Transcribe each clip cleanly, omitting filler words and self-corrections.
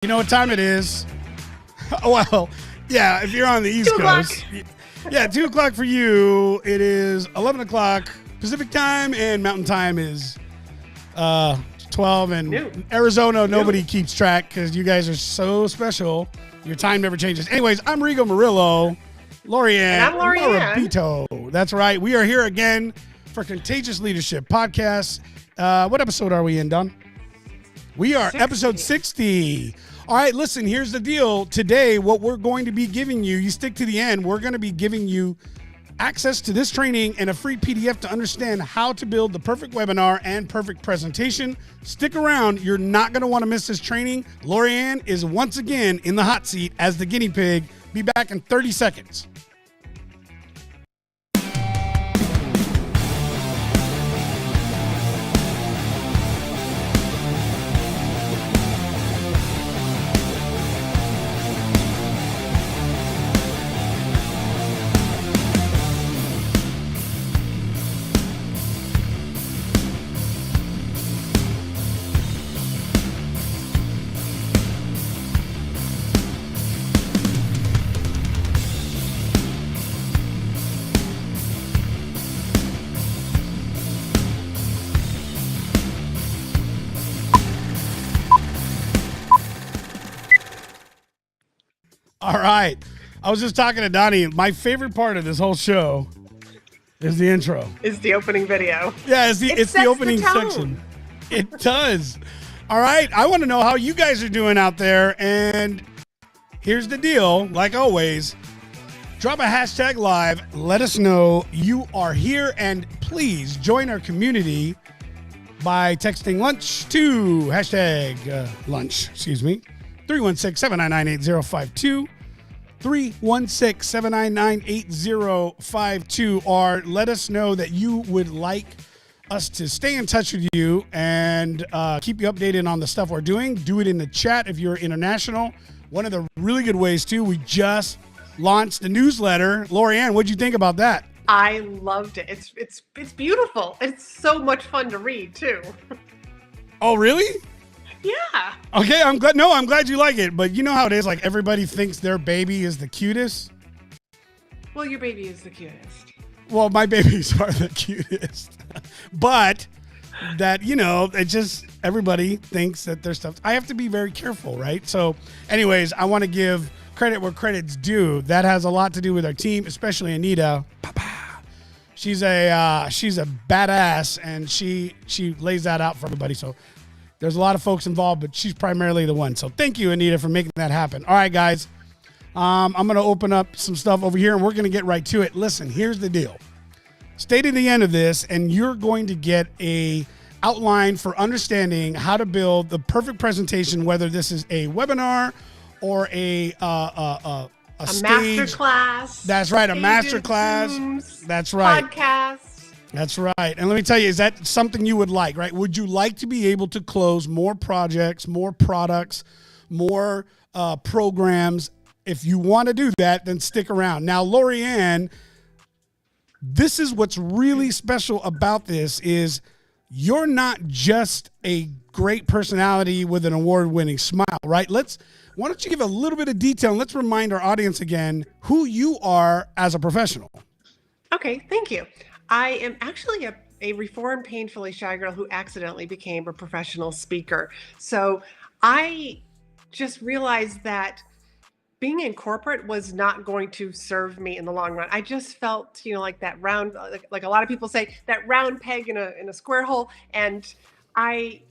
You know what time it is? Well, yeah, if you're on the East Coast. Yeah, 2 o'clock for you. It is 11 o'clock Pacific time, and Mountain time is 12. And Arizona, nobody keeps track because you guys are so special. Your time never changes. Anyways, I'm Rigo Murillo. Laurie-Ann. And I'm Laurie-Ann. Morabito. That's right. We are here again for Contagious Leadership Podcast. What episode are we in, Don? We are 60. Episode 60. All right, listen, here's the deal. Today, what we're going to be giving you, you stick to the end, we're going to be giving you access to this training and a free PDF to understand how to build the perfect webinar and perfect presentation. Stick around. You're not going to want to miss this training. Laurie-Ann is once again in the hot seat as the guinea pig. Be back in 30 seconds. All right. I was just talking to Donnie. My favorite part of this whole show is the intro. Is the opening video. Yeah, it's the opening section. It does. All right. I want to know how you guys are doing out there. And here's the deal. Like always, drop a hashtag live. Let us know you are here. And please join our community by texting lunch to hashtag lunch. 316-799-8052. 316-799-8052. Or let us know that you would like us to stay in touch with you and keep you updated on the stuff we're doing. Do it in the chat if you're international. One of the really good ways, too, we just launched the newsletter. Laurie-Ann, what'd you think about that? I loved it. It's beautiful. It's so much fun to read, too. Oh, really? Yeah. Okay, I'm glad you like it. But you know how it is, like everybody thinks their baby is the cutest. Well, your baby is the cutest. Well, my babies are the cutest. But that, it just, everybody thinks that their stuff. I have to be very careful, right? So anyways, I want to give credit where credit's due. That has a lot to do with our team, especially Anita. She's a badass, and she lays that out for everybody. So there's a lot of folks involved, but she's primarily the one. So thank you, Anita, for making that happen. All right, guys. I'm going to open up some stuff over here, and we're going to get right to it. Listen, here's the deal. Stay to the end of this, and you're going to get a outline for understanding how to build the perfect presentation, whether this is a webinar or a stage. Master class. That's right, a master class. Zooms, that's right. Podcast. That's right. And let me tell you, is that something you would like, right? Would you like to be able to close more projects, more products, more programs? If you want to do that, then stick around. Now, Laurie-Ann, this is what's really special about this is you're not just a great personality with an award-winning smile, right? Why don't you give a little bit of detail, and let's remind our audience again who you are as a professional. Okay, thank you. I am actually a reformed, painfully shy girl who accidentally became a professional speaker. So I just realized that being in corporate was not going to serve me in the long run. I just felt, like that round, like a lot of people say, that round peg in a square hole. And I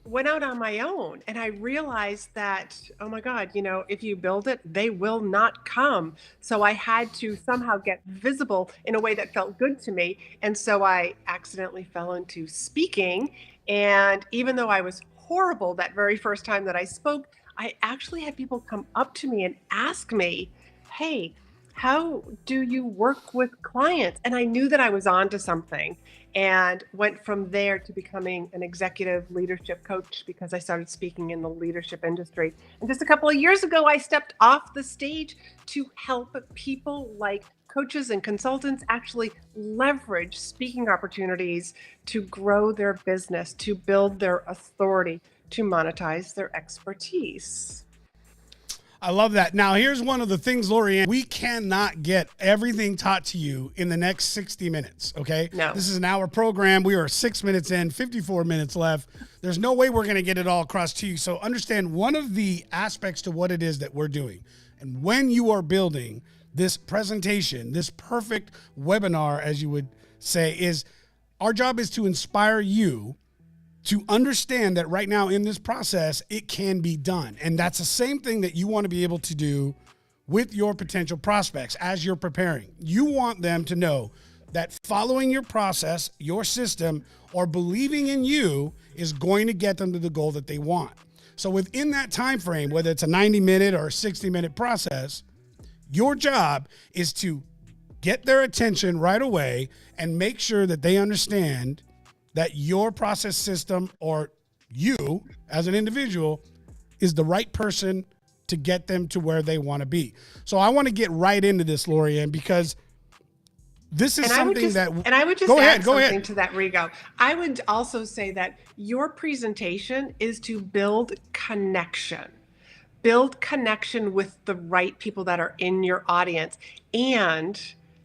went out on my own, and I realized that, oh my God, if you build it, they will not come. So I had to somehow get visible in a way that felt good to me. And so I accidentally fell into speaking. And even though I was horrible that very first time that I spoke, I actually had people come up to me and ask me, hey, how do you work with clients? And I knew that I was onto something, and went from there to becoming an executive leadership coach because I started speaking in the leadership industry. And just a couple of years ago, I stepped off the stage to help people like coaches and consultants actually leverage speaking opportunities to grow their business, to build their authority, to monetize their expertise. I love that. Now, here's one of the things, Laurie-Ann. We cannot get everything taught to you in the next 60 minutes, okay? No. This is an hour program. We are 6 minutes in, 54 minutes left. There's no way we're going to get it all across to you. So understand one of the aspects to what it is that we're doing. And when you are building this presentation, this perfect webinar, as you would say, is our job is to inspire you to understand that right now in this process, it can be done. And that's the same thing that you want to be able to do with your potential prospects as you're preparing. You want them to know that following your process, your system, or believing in you is going to get them to the goal that they want. So within that time frame, whether it's a 90-minute or a 60-minute process, your job is to get their attention right away and make sure that they understand that your process system or you as an individual is the right person to get them to where they want to be. So I want to get right into this, Laurie-Ann, because this is something that... And I would just add something to that, Rigo. I would also say that your presentation is to build connection. Build connection with the right people that are in your audience. And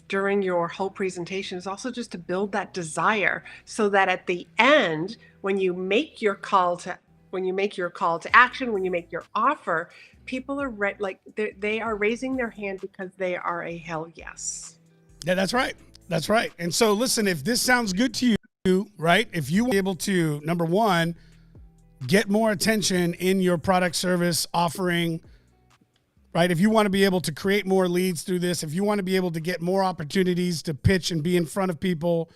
during your whole presentation is also just to build that desire so that at the end, when you make your call to action, when you make your offer, people are they are raising their hand because they are a hell yes. Yeah, that's right. That's right. And so listen, if this sounds good to you, right? If you want to be able to, number one, get more attention in your product service offering, right? If you want to be able to create more leads through this, if you want to be able to get more opportunities to pitch and be in front of people,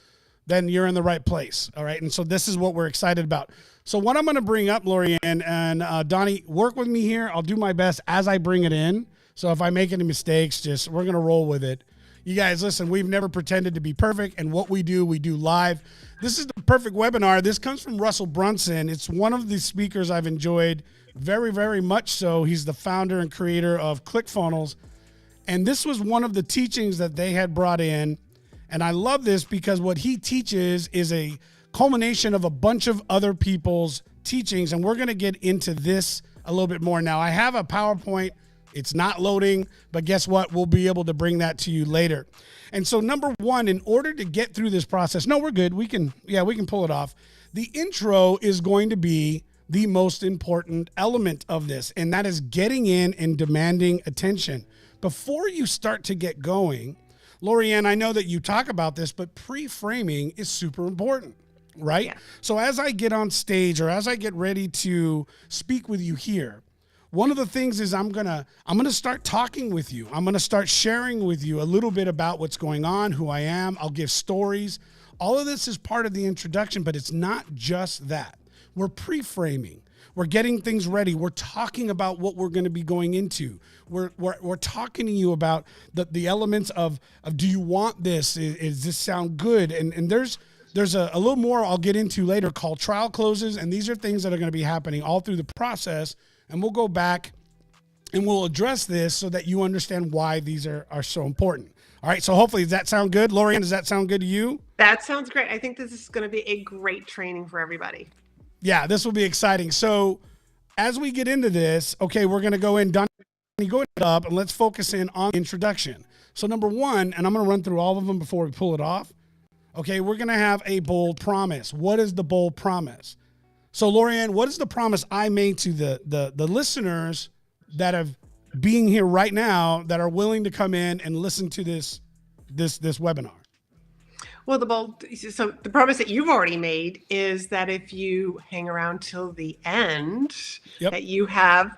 then you're in the right place. All right. And so this is what we're excited about. So what I'm going to bring up, Laurie-Ann and Donnie, work with me here. I'll do my best as I bring it in. So if I make any mistakes, we're going to roll with it. You guys, listen, we've never pretended to be perfect. And what we do live. This is the perfect webinar. This comes from Russell Brunson. It's one of the speakers I've enjoyed very, very much so. He's the founder and creator of ClickFunnels. And this was one of the teachings that they had brought in. And I love this because what he teaches is a culmination of a bunch of other people's teachings. And we're going to get into this a little bit more now. I have a PowerPoint. It's not loading, but guess what? We'll be able to bring that to you later. And so number one, in order to get through this process, no, we're good. We can pull it off. The intro is going to be the most important element of this, and that is getting in and demanding attention. Before you start to get going, Laurie-Ann, I know that you talk about this, but pre-framing is super important, right? Yeah. So as I get on stage or as I get ready to speak with you here, one of the things is I'm gonna start talking with you. I'm gonna start sharing with you a little bit about what's going on, who I am. I'll give stories. All of this is part of the introduction, but it's not just that. We're pre-framing. We're getting things ready. We're talking about what we're going to be going into. We're talking to you about the elements of do you want this? Is this sound good? And there's a little more I'll get into later called trial closes, and these are things that are going to be happening all through the process. And we'll go back and we'll address this so that you understand why these are so important. All right, so hopefully, does that sound good? Laurie-Ann, does that sound good to you? That sounds great. I think this is going to be a great training for everybody. Yeah, this will be exciting. So as we get into this, okay, we're going to go in, Donnie, go up, and let's focus in on introduction. So number one, and I'm going to run through all of them before we pull it off. Okay, we're going to have a bold promise. What is the bold promise? So Laurie-Ann, what is the promise I made to the listeners that have being here right now that are willing to come in and listen to this webinar? Well, the promise that you've already made is that if you hang around till the end, yep, that you have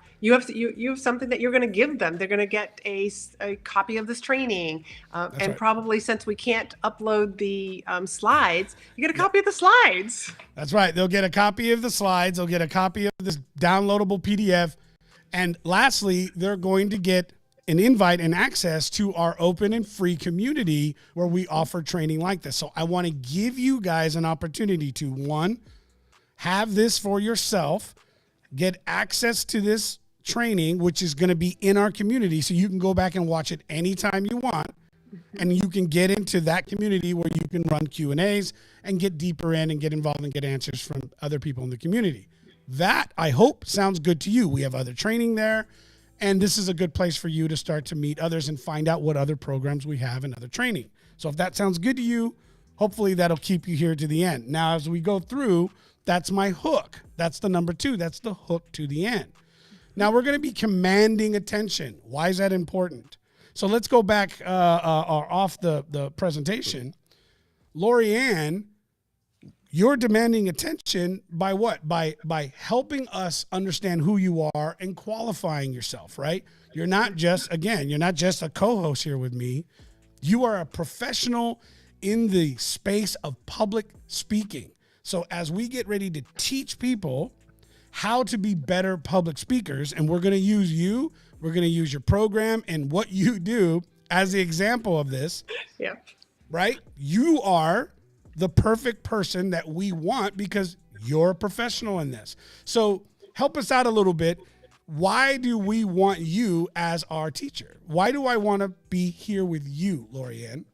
something that you're going to give them. They're going to get a copy of this training, and right, probably since we can't upload the slides, you get a copy of the slides. That's right. They'll get a copy of the slides. They'll get a copy of this downloadable PDF, and lastly, they're going to get an invite and access to our open and free community where we offer training like this. So I want to give you guys an opportunity to, one, have this for yourself, get access to this training, which is going to be in our community. So you can go back and watch it anytime you want. And you can get into that community where you can run Q&As and get deeper in and get involved and get answers from other people in the community. That, I hope, sounds good to you. We have other training there. And this is a good place for you to start to meet others and find out what other programs we have and other training. So if that sounds good to you, hopefully that'll keep you here to the end. Now, as we go through, that's my hook. That's the number 2. That's the hook to the end. Now, we're going to be commanding attention. Why is that important? So let's go back off the presentation. Laurie-Ann, you're demanding attention by what? By helping us understand who you are and qualifying yourself, right? You're not just a co-host here with me. You are a professional in the space of public speaking. So as we get ready to teach people how to be better public speakers, and we're going to use you, we're going to use your program and what you do as the example of this. Yeah. Right? You are the perfect person that we want because you're a professional in this. So help us out a little bit. Why do we want you as our teacher? Why do I want to be here with you, Laurie-Ann?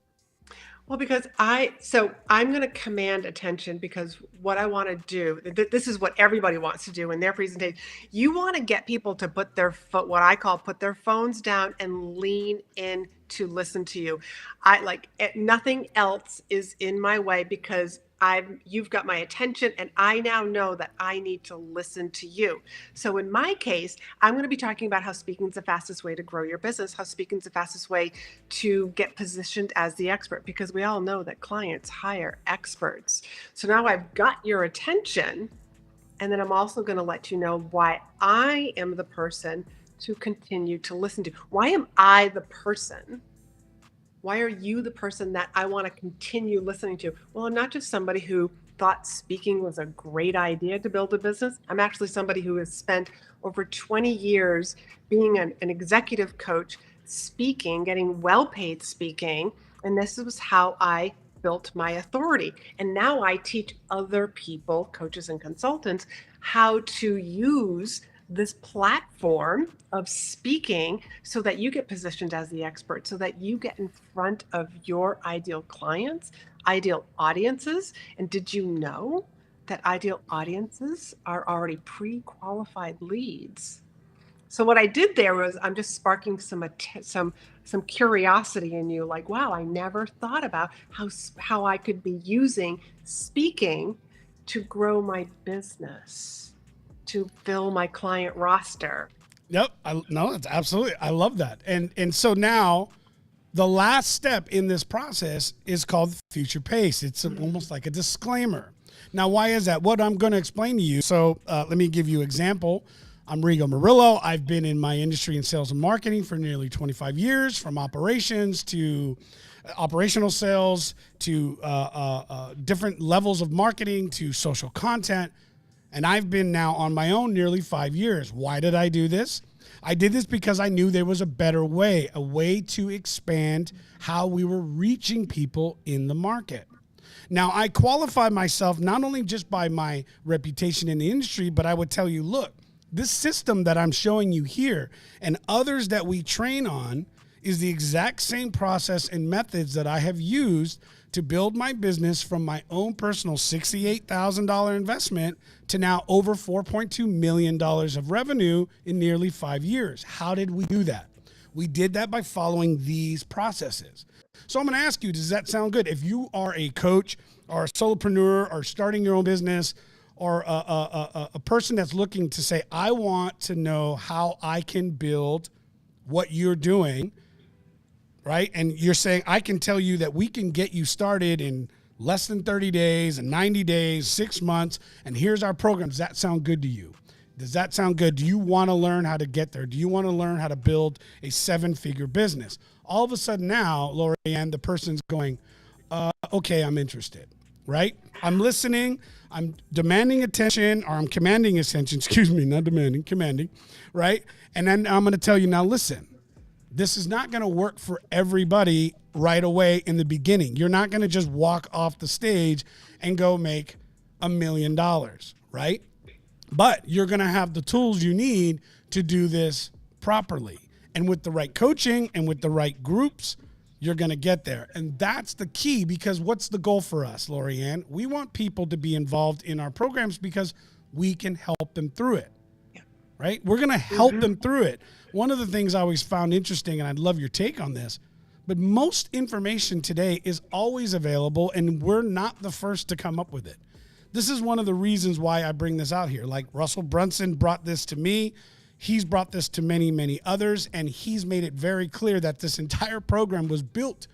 Well, because I'm going to command attention because what I want to do, this is what everybody wants to do in their presentation. You want to get people to put what I call put their phones down and lean in to listen to you. Nothing else is in my way because you've got my attention and I now know that I need to listen to you. So in my case, I'm going to be talking about how speaking is the fastest way to grow your business, how speaking is the fastest way to get positioned as the expert, because we all know that clients hire experts. So now I've got your attention, and then I'm also going to let you know why I am the person to continue to listen to. Why am I the person? Why are you the person that I want to continue listening to? Well, I'm not just somebody who thought speaking was a great idea to build a business. I'm actually somebody who has spent over 20 years being an executive coach, speaking, getting well-paid speaking. And this was how I built my authority. And now I teach other people, coaches and consultants, how to use this platform of speaking so that you get positioned as the expert, so that you get in front of your ideal clients, ideal audiences. And did you know that ideal audiences are already pre-qualified leads? So what I did there was I'm just sparking some curiosity in you, like, wow, I never thought about how I could be using speaking to grow my business, to fill my client roster. Yep. It's absolutely. I love that. And so now the last step in this process is called future pace. It's almost like a disclaimer. Now, why is that? What I'm going to explain to you. So let me give you an example. I'm Rigo Murillo. I've been in my industry in sales and marketing for nearly 25 years, from operations to operational sales to different levels of marketing to social content. And I've been now on my own nearly 5 years. Why did I do this? I did this because I knew there was a better way, a way to expand how we were reaching people in the market. Now, I qualify myself not only just by my reputation in the industry, but I would tell you, look, this system that I'm showing you here and others that we train on is the exact same process and methods that I have used to build my business from my own personal $68,000 investment to now over $4.2 million of revenue in nearly 5 years. How did we do that? We did that by following these processes. So I'm going to ask you, does that sound good? If you are a coach or a solopreneur or starting your own business or a person that's looking to say, I want to know how I can build what you're doing, right? And you're saying, I can tell you that we can get you started in less than 30 days and 90 days, 6 months, and here's our program. Does that sound good to you? Does that sound good? Do you want to learn how to get there? Do you want to learn how to build a 7-figure business? All of a sudden now, Laurie-Ann, the person's going, okay, I'm interested, right? I'm listening. I'm demanding attention, or I'm commanding attention, not demanding, commanding, right? And then I'm going to tell you, now listen, this is not going to work for everybody right away in the beginning. You're not going to just walk off the stage and go make $1 million, right? But you're going to have the tools you need to do this properly. And with the right coaching and with the right groups, you're going to get there. And that's the key, because what's the goal for us, Laurie-Ann? We want people to be involved in our programs because we can help them through it. right? We're going to help them through it. One of the things I always found interesting, and I'd love your take on this, but most information today is always available, and we're not the first to come up with it. This is one of the reasons why I bring this out here. Like Russell Brunson brought this to me. He's brought this to many, many others, and he's made it very clear that this entire program was built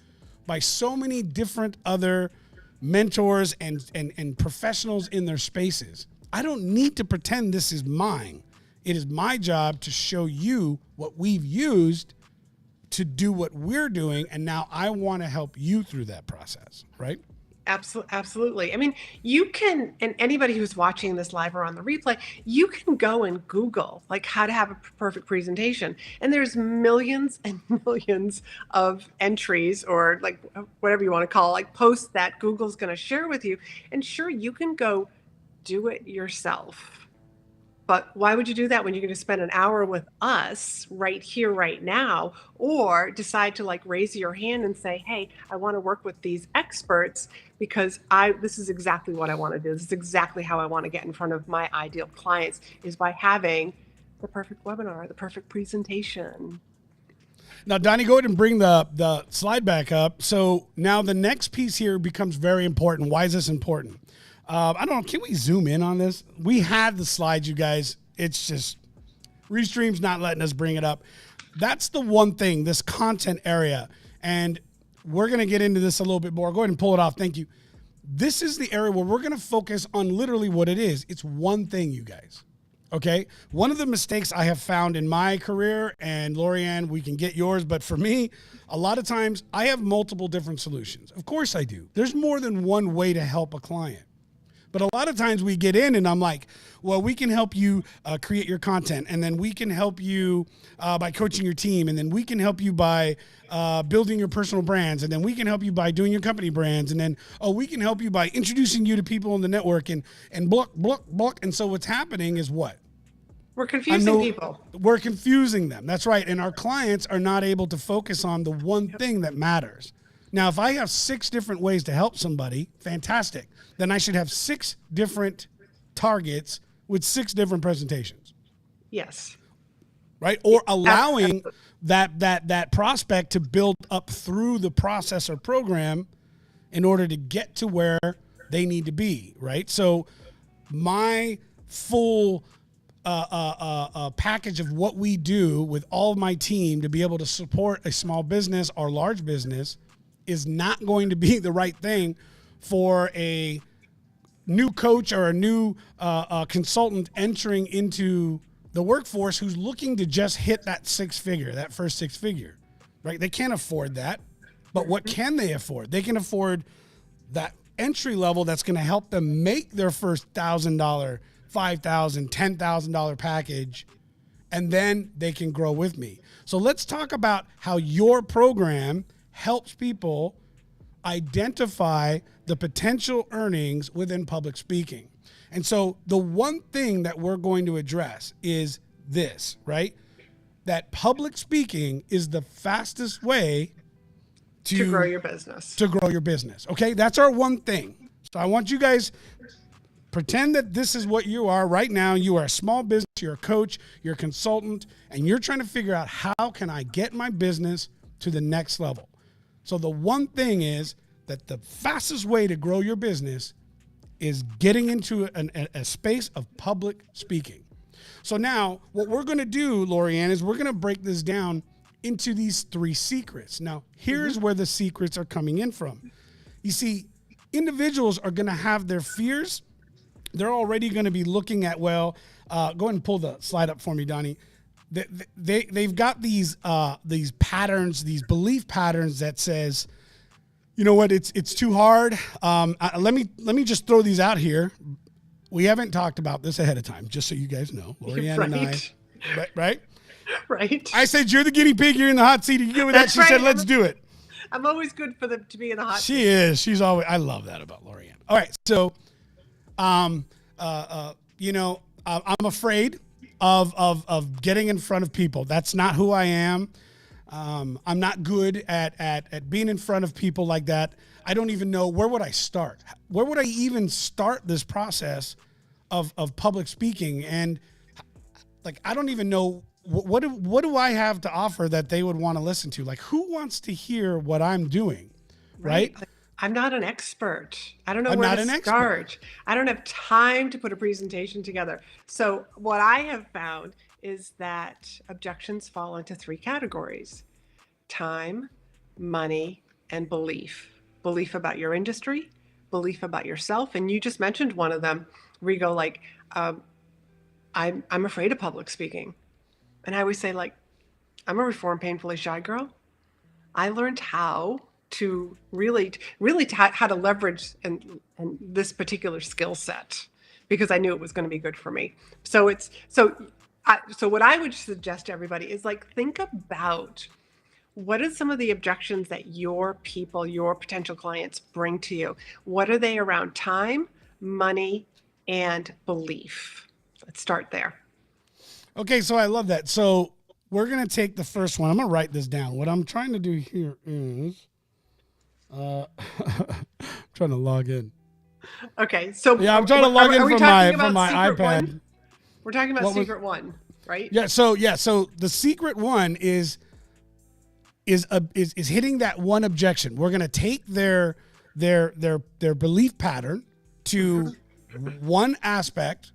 by so many different other mentors and professionals in their spaces. I don't need to pretend this is mine. It is my job to show you what we've used to do what we're doing, and now I want to help you through that process, right? Absolutely. I mean, you can, and anybody who's watching this live or on the replay, you can go and Google like how to have a perfect presentation. And there's millions and millions of entries, or like whatever you want to call it, like posts that Google's going to share with you. And sure, you can go do it yourself. But why would you do that when you're going to spend an hour with us right here, right now, or decide to like raise your hand and say, hey, I want to work with these experts because this is exactly what I want to do. This is exactly how I want to get in front of my ideal clients, is by having the perfect webinar, the perfect presentation. Now, Donnie, go ahead and bring the slide back up. So now the next piece here becomes very important. Why is this important? I don't know. Can we zoom in on this? We had the slides, you guys. It's just Restream's not letting us bring it up. That's the one thing, this content area. And we're going to get into this a little bit more. Go ahead and pull it off. Thank you. This is the area where we're going to focus on literally what it is. It's one thing, you guys. Okay? One of the mistakes I have found in my career, and Laurie-Ann, we can get yours, but for me, a lot of times I have multiple different solutions. Of course I do. There's more than one way to help a client. But a lot of times we get in and I'm like, well, we can help you create your content. And then we can help you by coaching your team. And then we can help you by building your personal brands. And then we can help you by doing your company brands. And then, we can help you by introducing you to people in the network and block. And so what's happening is what? We're confusing people. We're confusing them. That's right. And our clients are not able to focus on the one thing that matters. Now, if I have 6 different ways to help somebody, fantastic. Then I should have 6 different targets with 6 different presentations. Yes. Right? Or allowing that prospect to build up through the process or program in order to get to where they need to be, right? So my full package of what we do with all of my team to be able to support a small business or large business is not going to be the right thing for a new coach or a new consultant entering into the workforce who's looking to just hit that first six figure, right? They can't afford that. But what can they afford? They can afford that entry level that's going to help them make their first $1,000, $5,000, $10,000 package, and then they can grow with me. So let's talk about how your program helps people identify the potential earnings within public speaking. And so the one thing that we're going to address is this, right? That public speaking is the fastest way to grow your business. To grow your business. Okay? That's our one thing. So I want you guys pretend that this is what you are right now. You are a small business, you're a coach, you're a consultant, and you're trying to figure out how can I get my business to the next level. So the one thing is that the fastest way to grow your business is getting into a space of public speaking. So now what we're going to do, Laurie-Ann, is we're going to break this down into these 3 secrets. Now, here's where the secrets are coming in from. You see, individuals are going to have their fears. They're already going to be looking at, go ahead and pull the slide up for me, Donnie. They've got these patterns, these belief patterns that says, you know what, it's too hard. Let me just throw these out here. We haven't talked about this ahead of time, just so you guys know. Laurie-Ann and I, right? Right. I said, you're the guinea pig, you're in the hot seat. You good with that? She said, let's do it. I'm always good for them to be in the hot seat. She is. She's always, I love that about Laurie-Ann. All right. So, I'm afraid of getting in front of people. That's not who I am. I'm not good at being in front of people like that. I don't even know, where would I start? Where would I even start this process of public speaking? And like, I don't even know what do I have to offer that they would want to listen to? Like, who wants to hear what I'm doing? Right? I'm not an expert. I don't know I'm where not to an start. expert. I don't have time to put a presentation together. So what I have found is that objections fall into 3 categories: time, money, and belief. Belief about your industry, belief about yourself. And you just mentioned one of them where you go like, I'm afraid of public speaking. And I always say, like, I'm a reformed painfully shy girl. I learned how to really how to leverage and this particular skill set because I knew it was going to be good for me. So so what I would suggest to everybody is, like, think about what are some of the objections that your people, your potential clients bring to you? What are they around time, money, and belief? Let's start there. Okay, so I love that. So we're going to take the first one. I'm going to write this down. What I'm trying to do here is trying to log in. Okay, so yeah, I'm trying to log in from my iPad. One? We're talking about secret one, right? Yeah. So the secret one is hitting that one objection. We're gonna take their belief pattern to one aspect,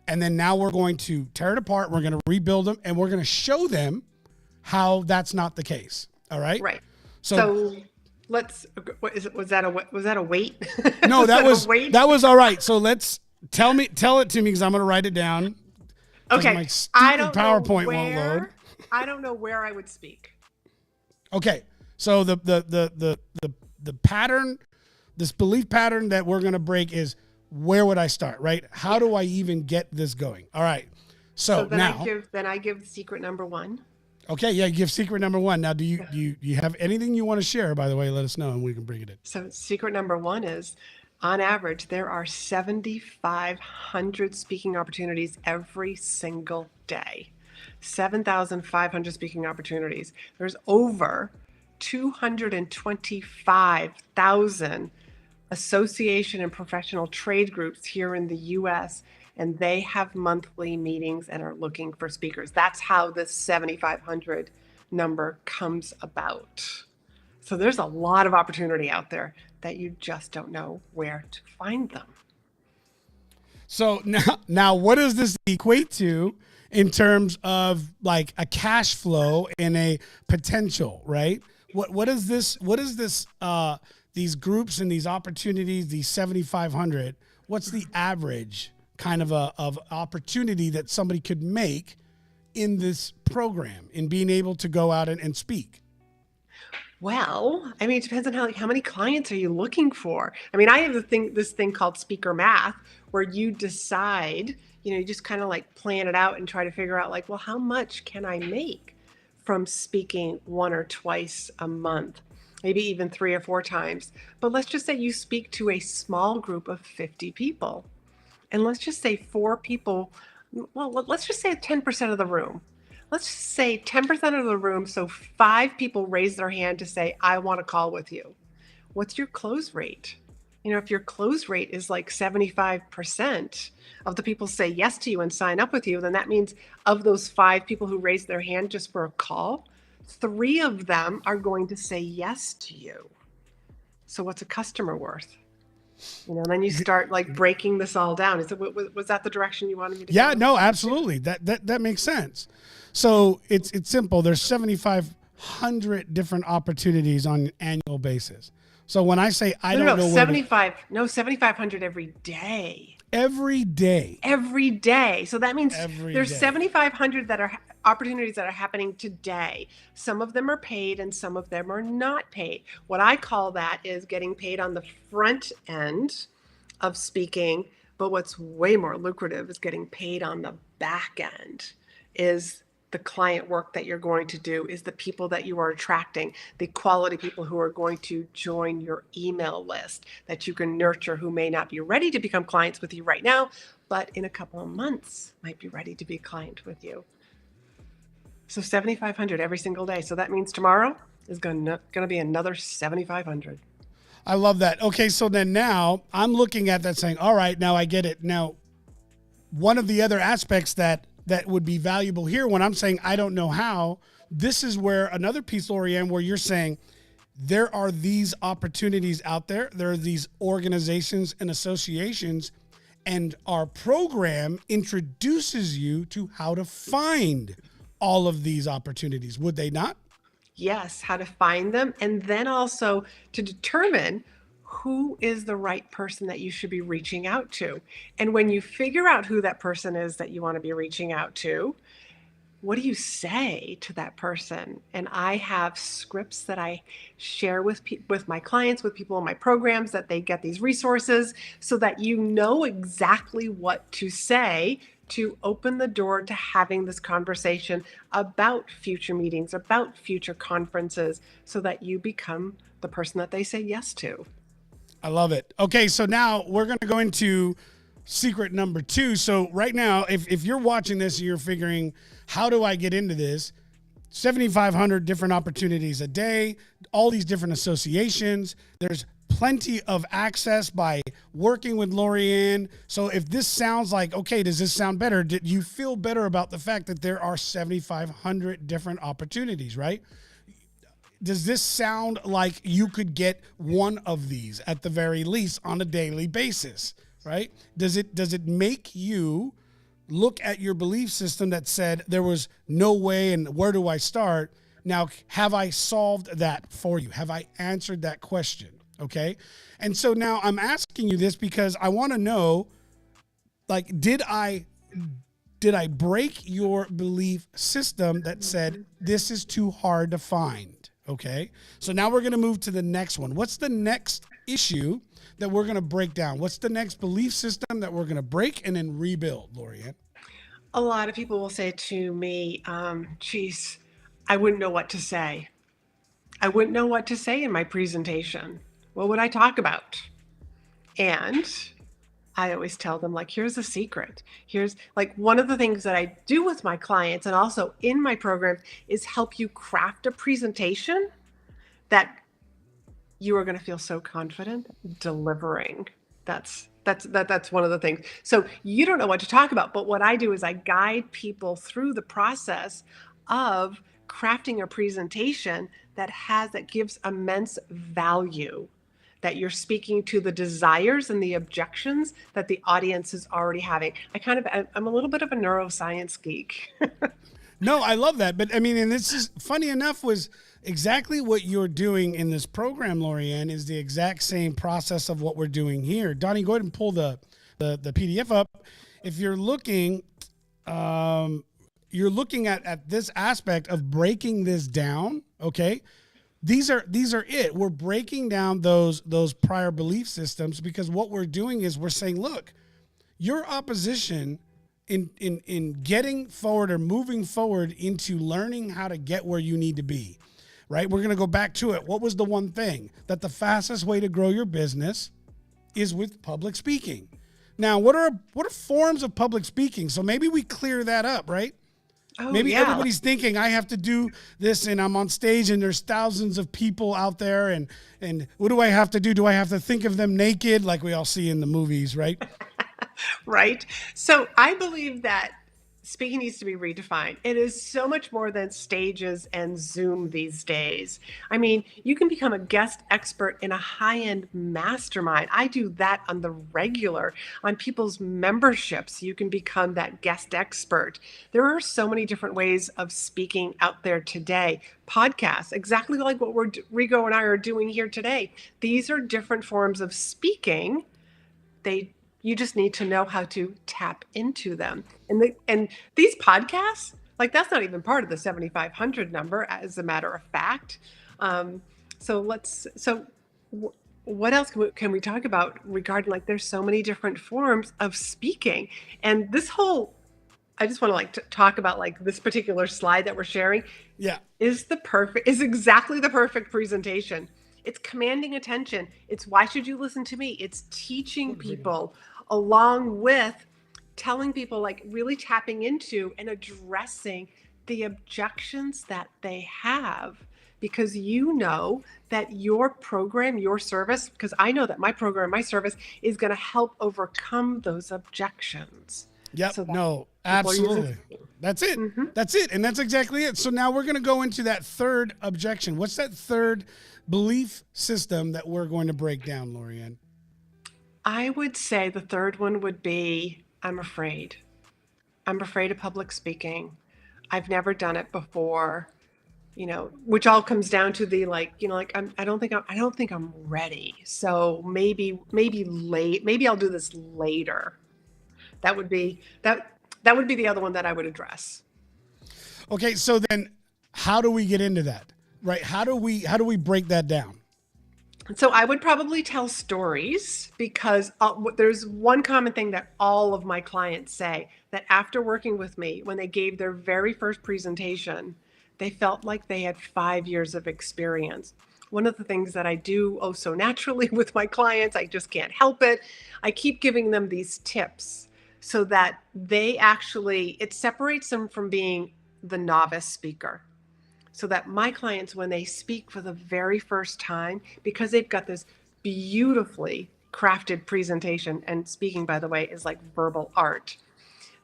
and then now we're going to tear it apart. We're gonna rebuild them, and we're gonna show them how that's not the case. All right. Right. So let's. Was that a weight? No, that was all right. So tell it to me because I'm gonna write it down. Okay. My stupid PowerPoint won't load. I don't know where I would speak. Okay. So the pattern, this belief pattern that we're gonna break is, where would I start? Right? How do I even get this going? All right. So then now I give secret number 1. Okay, yeah, give secret number 1. Now, do you have anything you want to share? By the way, let us know and we can bring it in. So secret number 1 is, on average, there are 7,500 speaking opportunities every single day. 7,500 speaking opportunities. There's over 225,000 association and professional trade groups here in the U.S., and they have monthly meetings and are looking for speakers. That's how this 7,500 number comes about. So there's a lot of opportunity out there that you just don't know where to find them. So now what does this equate to in terms of like a cash flow and a potential, right? What is this these groups and these opportunities, these 7,500, what's the average kind of of opportunity that somebody could make in this program in being able to go out and speak? Well, I mean, it depends on how many clients are you looking for. I mean, I have this thing called speaker math, where you decide, you just kind of like plan it out and try to figure out, like, well, how much can I make from speaking 1 or twice a month, maybe even 3 or 4 times. But let's just say you speak to a small group of 50 people. And let's just say 4 people, well, let's just say 10% of the room. Let's just say 10% of the room, so 5 people raise their hand to say, I want to call with you. What's your close rate? If your close rate is like 75% of the people say yes to you and sign up with you, then that means of those 5 people who raised their hand just for a call, 3 of them are going to say yes to you. So what's a customer worth? And then you start like breaking this all down. Was that the direction you wanted me to go? Yeah, no, absolutely. That makes sense. So it's simple. There's 7,500 different opportunities on an annual basis. So when I say I don't know 7,500 every day. Every day. Every day. So that means there's 7,500 that are opportunities that are happening today. Some of them are paid and some of them are not paid. What I call that is getting paid on the front end of speaking, but what's way more lucrative is getting paid on the back end, is the client work that you're going to do, is the people that you are attracting, the quality people who are going to join your email list that you can nurture, who may not be ready to become clients with you right now, but in a couple of months might be ready to be a client with you. So 7,500 every single day. So that means tomorrow is going to be another 7,500. I love that. Okay, so then now I'm looking at that saying, all right, now I get it. Now, one of the other aspects that that would be valuable here when I'm saying I don't know how. This is where another piece, Laurie-Ann, where you're saying there are these opportunities out there. There are these organizations and associations, and our program introduces you to how to find all of these opportunities. Would they not? Yes, how to find them, and then also to determine who is the right person that you should be reaching out to. And when you figure out who that person is that you want to be reaching out to, what do you say to that person? And I have scripts that I share with my clients, with people in my programs, that they get these resources so that you know exactly what to say to open the door to having this conversation about future meetings, about future conferences, so that you become the person that they say yes to. I love it. Okay, so now we're going to go into secret number 2. So right now, if you're watching this and you're figuring, how do I get into this? 7,500 different opportunities a day, all these different associations. There's plenty of access by working with Laurie-Ann. So if this sounds like, okay, does this sound better? Did you feel better about the fact that there are 7,500 different opportunities, right? Does this sound like you could get one of these at the very least on a daily basis, right? Does it make you look at your belief system that said there was no way and where do I start? Now, have I solved that for you? Have I answered that question? Okay. And so now I'm asking you this because I want to know, like, did I break your belief system that said this is too hard to find? Okay. So now we're going to move to the next one. What's the next issue that we're going to break down? What's the next belief system that we're going to break and then rebuild, Laurie-Ann? A lot of people will say to me, geez, I wouldn't know what to say. I wouldn't know what to say in my presentation. What would I talk about? And I always tell them, like, here's a secret. Here's, like, one of the things that I do with my clients and also in my program is help you craft a presentation that you are going to feel so confident delivering. That's one of the things. So you don't know what to talk about, but what I do is I guide people through the process of crafting a presentation that gives immense value, that you're speaking to the desires and the objections that the audience is already having. I'm a little bit of a neuroscience geek. No, I love that. But I mean, and this is funny enough, was exactly what you're doing in this program, Laurie-Ann, is the exact same process of what we're doing here. Donnie, go ahead and pull the PDF up. If you're looking, at this aspect of breaking this down. Okay. These are it. We're breaking down those prior belief systems, because what we're doing is we're saying, look, your opposition in getting forward or moving forward into learning how to get where you need to be, right? We're going to go back to it. What was the one thing? That the fastest way to grow your business is with public speaking. Now, what are forms of public speaking? So maybe we clear that up, right? Oh, maybe yeah. Everybody's thinking I have to do this and I'm on stage and there's thousands of people out there and what do I have to do? Do I have to think of them naked like we all see in the movies, right? Right. So I believe that speaking needs to be redefined. It is so much more than stages and Zoom these days. I mean, you can become a guest expert in a high-end mastermind. I do that on the regular. On people's memberships, you can become that guest expert. There are so many different ways of speaking out there today. Podcasts, exactly like what Rigo and I are doing here today. These are different forms of speaking. You just need to know how to tap into them. And these podcasts, like, that's not even part of the 7,500 number, as a matter of fact. What else can we talk about regarding, like, there's so many different forms of speaking. And I just want to, like, talk about, like, this particular slide that we're sharing. Yeah. Is exactly the perfect presentation. It's commanding attention. It's why should you listen to me? It's teaching people, along with telling people, like, really tapping into and addressing the objections that they have, because you know that your program, your service, because I know that my program, my service is going to help overcome those objections. Yep. No, Absolutely. That's it. Mm-hmm. That's it. And that's exactly it. So now we're going to go into that third objection. What's that third belief system that we're going to break down, Laurie-Ann? I would say the third one would be, I'm afraid. I'm afraid of public speaking. I've never done it before, which all comes down to the I don't think I'm ready. So maybe I'll do this later. That would be the other one that I would address. Okay, so then how do we get into that? Right? How do we break that down? So I would probably tell stories because there's one common thing that all of my clients say, that after working with me, when they gave their very first presentation, they felt like they had 5 years of experience. One of the things that I do so naturally with my clients, I just can't help it. I keep giving them these tips so that it separates them from being the novice speaker. So that my clients, when they speak for the very first time, because they've got this beautifully crafted presentation, and speaking, by the way, is like verbal art.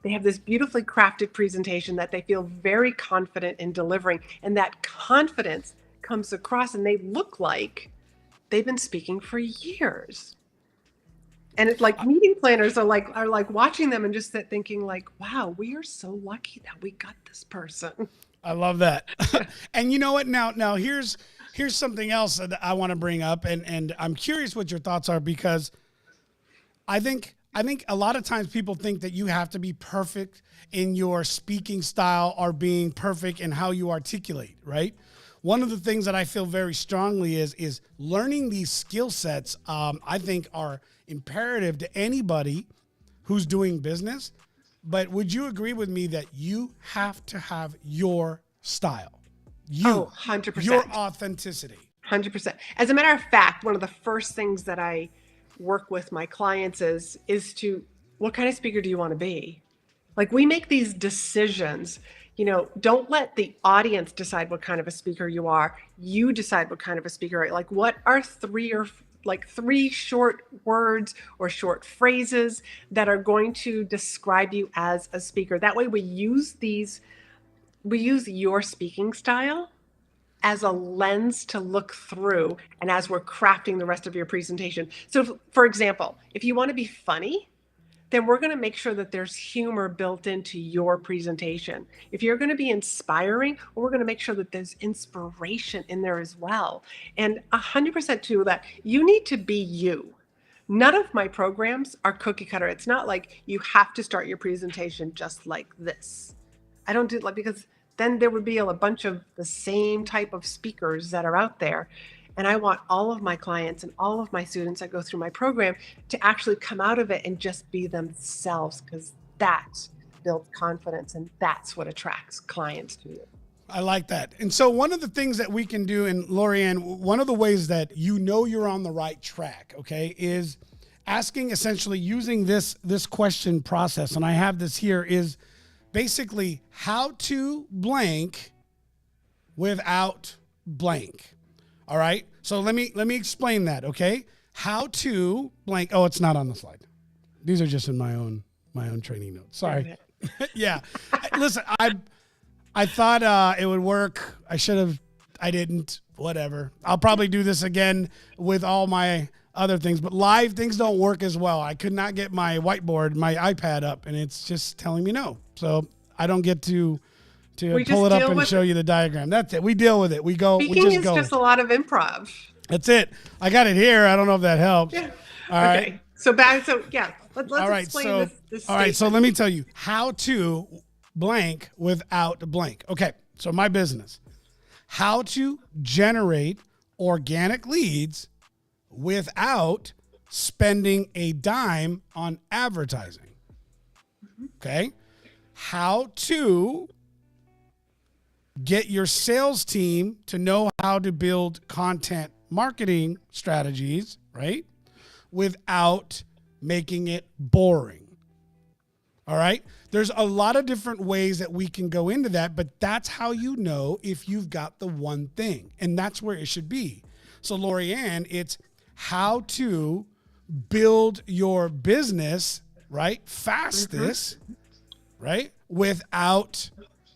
They have this beautifully crafted presentation that they feel very confident in delivering. And that confidence comes across and they look like they've been speaking for years. And it's like meeting planners are like watching them and just thinking like, wow, we are so lucky that we got this person. I love that. And you know what? Now here's something else that I want to bring up, and I'm curious what your thoughts are, because I think a lot of times people think that you have to be perfect in your speaking style or being perfect in how you articulate, right? One of the things that I feel very strongly is learning these skill sets, I think are imperative to anybody who's doing business. But would you agree with me that you have to have your style? 100%. Your authenticity. 100%. As a matter of fact, one of the first things that I work with my clients is to, what kind of speaker do you want to be? Like, we make these decisions, don't let the audience decide what kind of a speaker you are. You decide what kind of a speaker. Like, what are three short words or short phrases that are going to describe you as a speaker? That way we use your speaking style as a lens to look through, and as we're crafting the rest of your presentation. So for example, if you want to be funny, then we're going to make sure that there's humor built into your presentation. If you're going to be inspiring, well, we're going to make sure that there's inspiration in there as well. And 100% too, that you need to be you. None of my programs are cookie cutter. It's not like you have to start your presentation just like this. I don't do it because then there would be a bunch of the same type of speakers that are out there. And I want all of my clients and all of my students that go through my program to actually come out of it and just be themselves, because that builds confidence and that's what attracts clients to you. I like that. And so one of the things that we can do, and Laurie-Ann, one of the ways that you're on the right track, okay, is asking, essentially using this question process. And I have this here, is basically how to blank without blank. All right. So let me explain that. Okay. How to blank. Oh, it's not on the slide. These are just in my own training notes. Sorry. Yeah. Listen, I thought it would work. I didn't, whatever. I'll probably do this again with all my other things, but live things don't work as well. I could not get my whiteboard, my iPad up, and it's just telling me no. So I don't get to pull it up and show you the diagram. That's it. We deal with it. We go. Speaking is just a lot of improv. That's it. I got it here. I don't know if that helps. Yeah. All right. Let's all right. explain this. All right. So let me tell you how to blank without blank. Okay. So my business, how to generate organic leads without spending a dime on advertising. Okay. How to get your sales team to know how to build content marketing strategies, right? Without making it boring. All right. There's a lot of different ways that we can go into that, but that's how you know if you've got the one thing, and that's where it should be. So Laurie-Ann, it's how to build your business, right? Fastest right? Without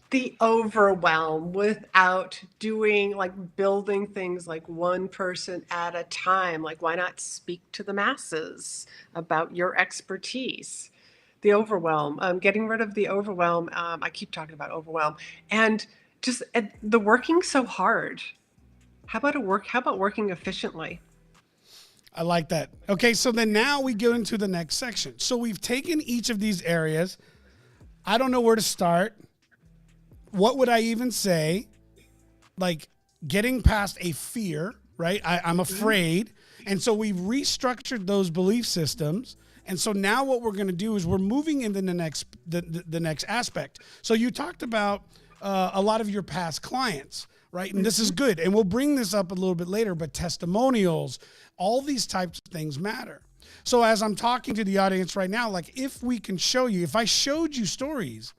the overwhelm, without doing like building things like one person at a time. Like, why not speak to the masses about your expertise? The overwhelm, getting rid of the overwhelm. I keep talking about overwhelm, and just the working so hard. How about working efficiently? I like that. Okay, so then now we go into the next section. So we've taken each of these areas. I don't know where to start. What would I even say? Like getting past a fear, right? I'm afraid. And so we've restructured those belief systems. And so now what we're going to do is we're moving into the next aspect. So you talked about a lot of your past clients, right? And this is good. And we'll bring this up a little bit later, but testimonials, all these types of things matter. So as I'm talking to the audience right now, like if we can show you, if I showed you stories,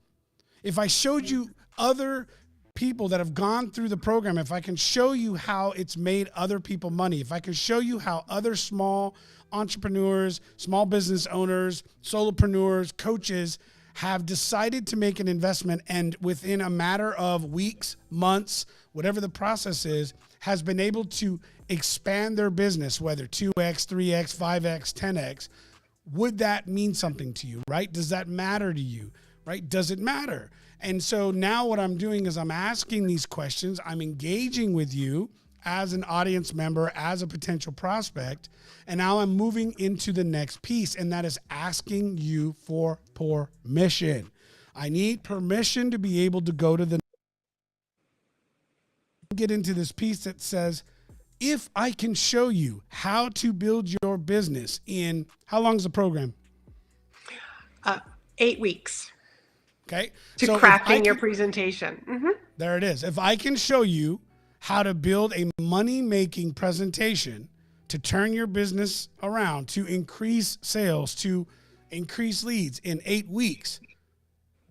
if I showed you other people that have gone through the program, if I can show you how it's made other people money, if I can show you how other small entrepreneurs, small business owners, solopreneurs, coaches have decided to make an investment and within a matter of weeks, months, whatever the process is, has been able to expand their business, whether 2x, 3x, 5x, 10x, would that mean something to you, right? Does that matter to you, right? Does it matter? And so now what I'm doing is I'm asking these questions. I'm engaging with you as an audience member, as a potential prospect. And now I'm moving into the next piece, and that is asking you for permission. I need permission to be able to go to the get into this piece that says, if I can show you how to build your business in, how long is the program? 8 weeks. Okay. To so crafting your presentation. Mm-hmm. There it is. If I can show you how to build a money-making presentation to turn your business around, to increase sales, to increase leads in 8 weeks,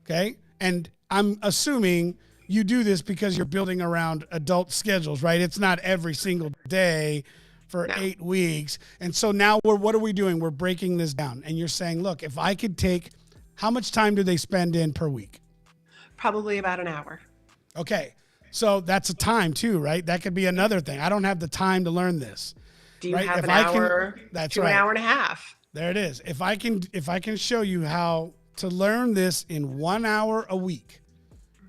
okay? And I'm assuming you do this because you're building around adult schedules, right? It's not every single day for 8 weeks. And so now what are we doing? We're breaking this down. And you're saying, look, if I could take, how much time do they spend in per week? Probably about an hour. Okay. So that's a time too, right? That could be another thing. I don't have the time to learn this. Do you have an hour to an hour and a half? There it is. If I can show you how to learn this in 1 hour a week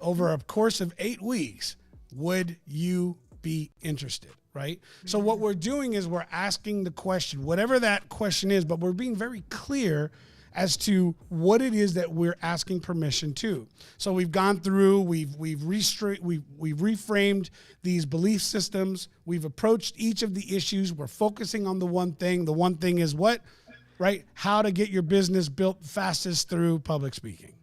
over a course of 8 weeks, would you be interested? Right? So what we're doing is we're asking the question, whatever that question is, but we're being very clear as to what it is that we're asking permission to. So we've gone through, we've reframed these belief systems. We've approached each of the issues. We're focusing on the one thing. The one thing is what, right? How to get your business built fastest through public speaking,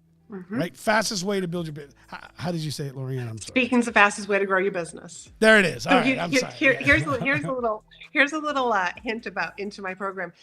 right? Fastest way to build your business. How did you say it, Laurie-Ann? I'm sorry. Speaking's the fastest way to grow your business. There it is. All right, I'm sorry. Here's a little hint into my program.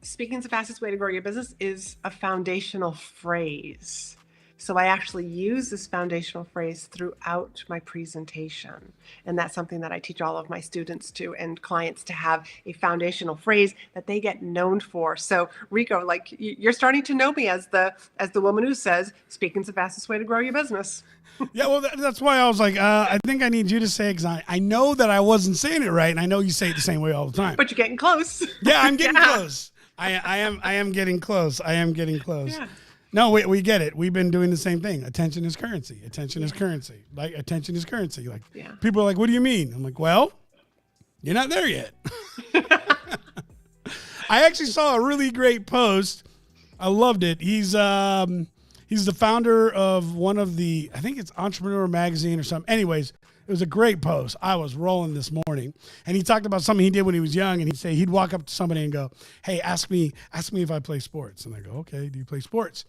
Speaking's the fastest way to grow your business is a foundational phrase. So I actually use this foundational phrase throughout my presentation. And that's something that I teach all of my students to and clients to have a foundational phrase that they get known for. So Rico, like you're starting to know me as the woman who says, speaking's the fastest way to grow your business. Yeah, well, that's why I was like, I think I need you to say it because I know that I wasn't saying it right, and I know you say it the same way all the time. But you're getting close. Yeah, I'm getting close. I am getting close. I am getting close. Yeah. No, we get it. We've been doing the same thing. Attention is currency. Attention is currency. Like attention is currency. Like people are like, what do you mean? I'm like, well, you're not there yet. I actually saw a really great post. I loved it. He's the founder of one of the, I think it's Entrepreneur Magazine or something. Anyways, it was a great post. I was rolling this morning, and he talked about something he did when he was young, and he'd say he'd walk up to somebody and go, "Hey, ask me if I play sports." And I go, "Okay, do you play sports?"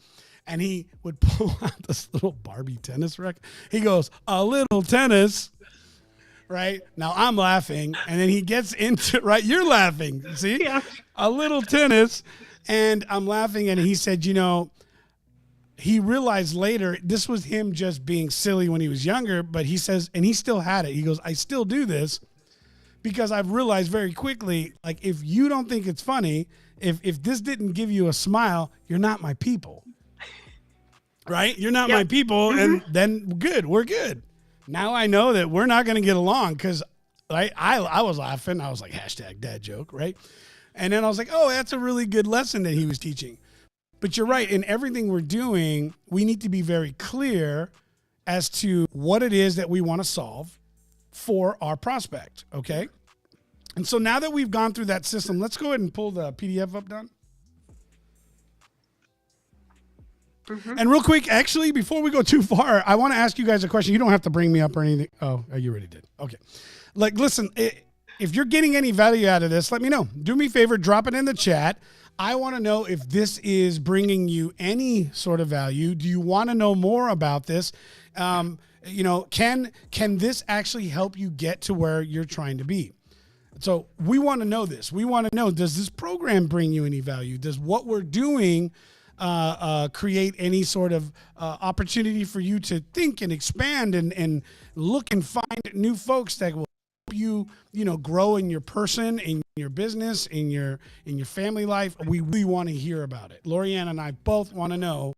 And he would pull out this little Barbie tennis racket. He goes, "A little tennis." Right? Now I'm laughing, and then he gets into, right? You're laughing. See? Yeah. A little tennis, and I'm laughing, and he said, he realized later this was him just being silly when he was younger, but he says, and he still had it. He goes, I still do this because I've realized very quickly, like, if you don't think it's funny, if this didn't give you a smile, you're not my people. right? You're not Yep. my people. And then good, we're good. Now I know that we're not going to get along because I was laughing. I was like, hashtag dad joke, right? And then I was like, oh, that's a really good lesson that he was teaching. But you're right. In everything we're doing, we need to be very clear as to what it is that we want to solve for our prospect, okay? And so now that we've gone through that system, let's go ahead and pull the PDF up, Don. And real quick, actually, before we go too far, I want to ask you guys a question. You don't have to bring me up or anything. Oh, you already did. Okay. Like, listen, if you're getting any value out of this, let me know. Do me a favor, drop it in the chat. I want to know if this is bringing you any sort of value. Do you want to know more about this? You know, can this actually help you get to where you're trying to be? So we want to know this. We want to know, does this program bring you any value? Does what we're doing create any sort of opportunity for you to think and expand and look and find new folks that will help you, you know, grow in your person, in your business, in your family life? We really want to hear about it. Laurie-Ann and I both want to know,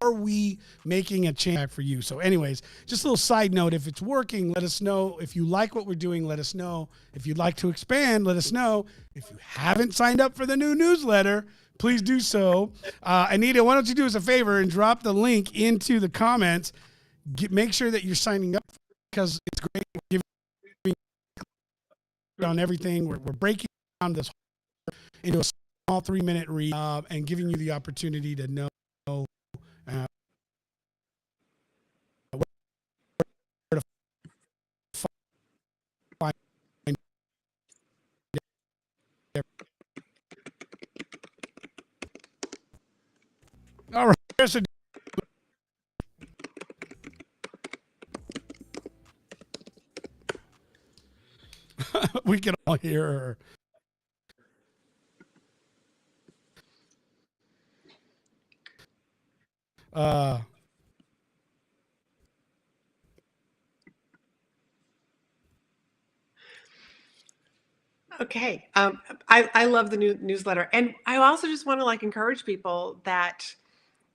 are we making a change for you? So anyways, just a little side note, if it's working, let us know. If you like what we're doing, let us know. If you'd like to expand, let us know. If you haven't signed up for the new newsletter, please do so. Anita, why don't you do us a favor and drop the link into the comments. Make sure that you're signing up because it's great. We're giving on everything. We're breaking down this into a small 3-minute read and giving you the opportunity to know where to find. All right. We can all hear her. Okay. I love the new newsletter. And I also just want to like encourage people that,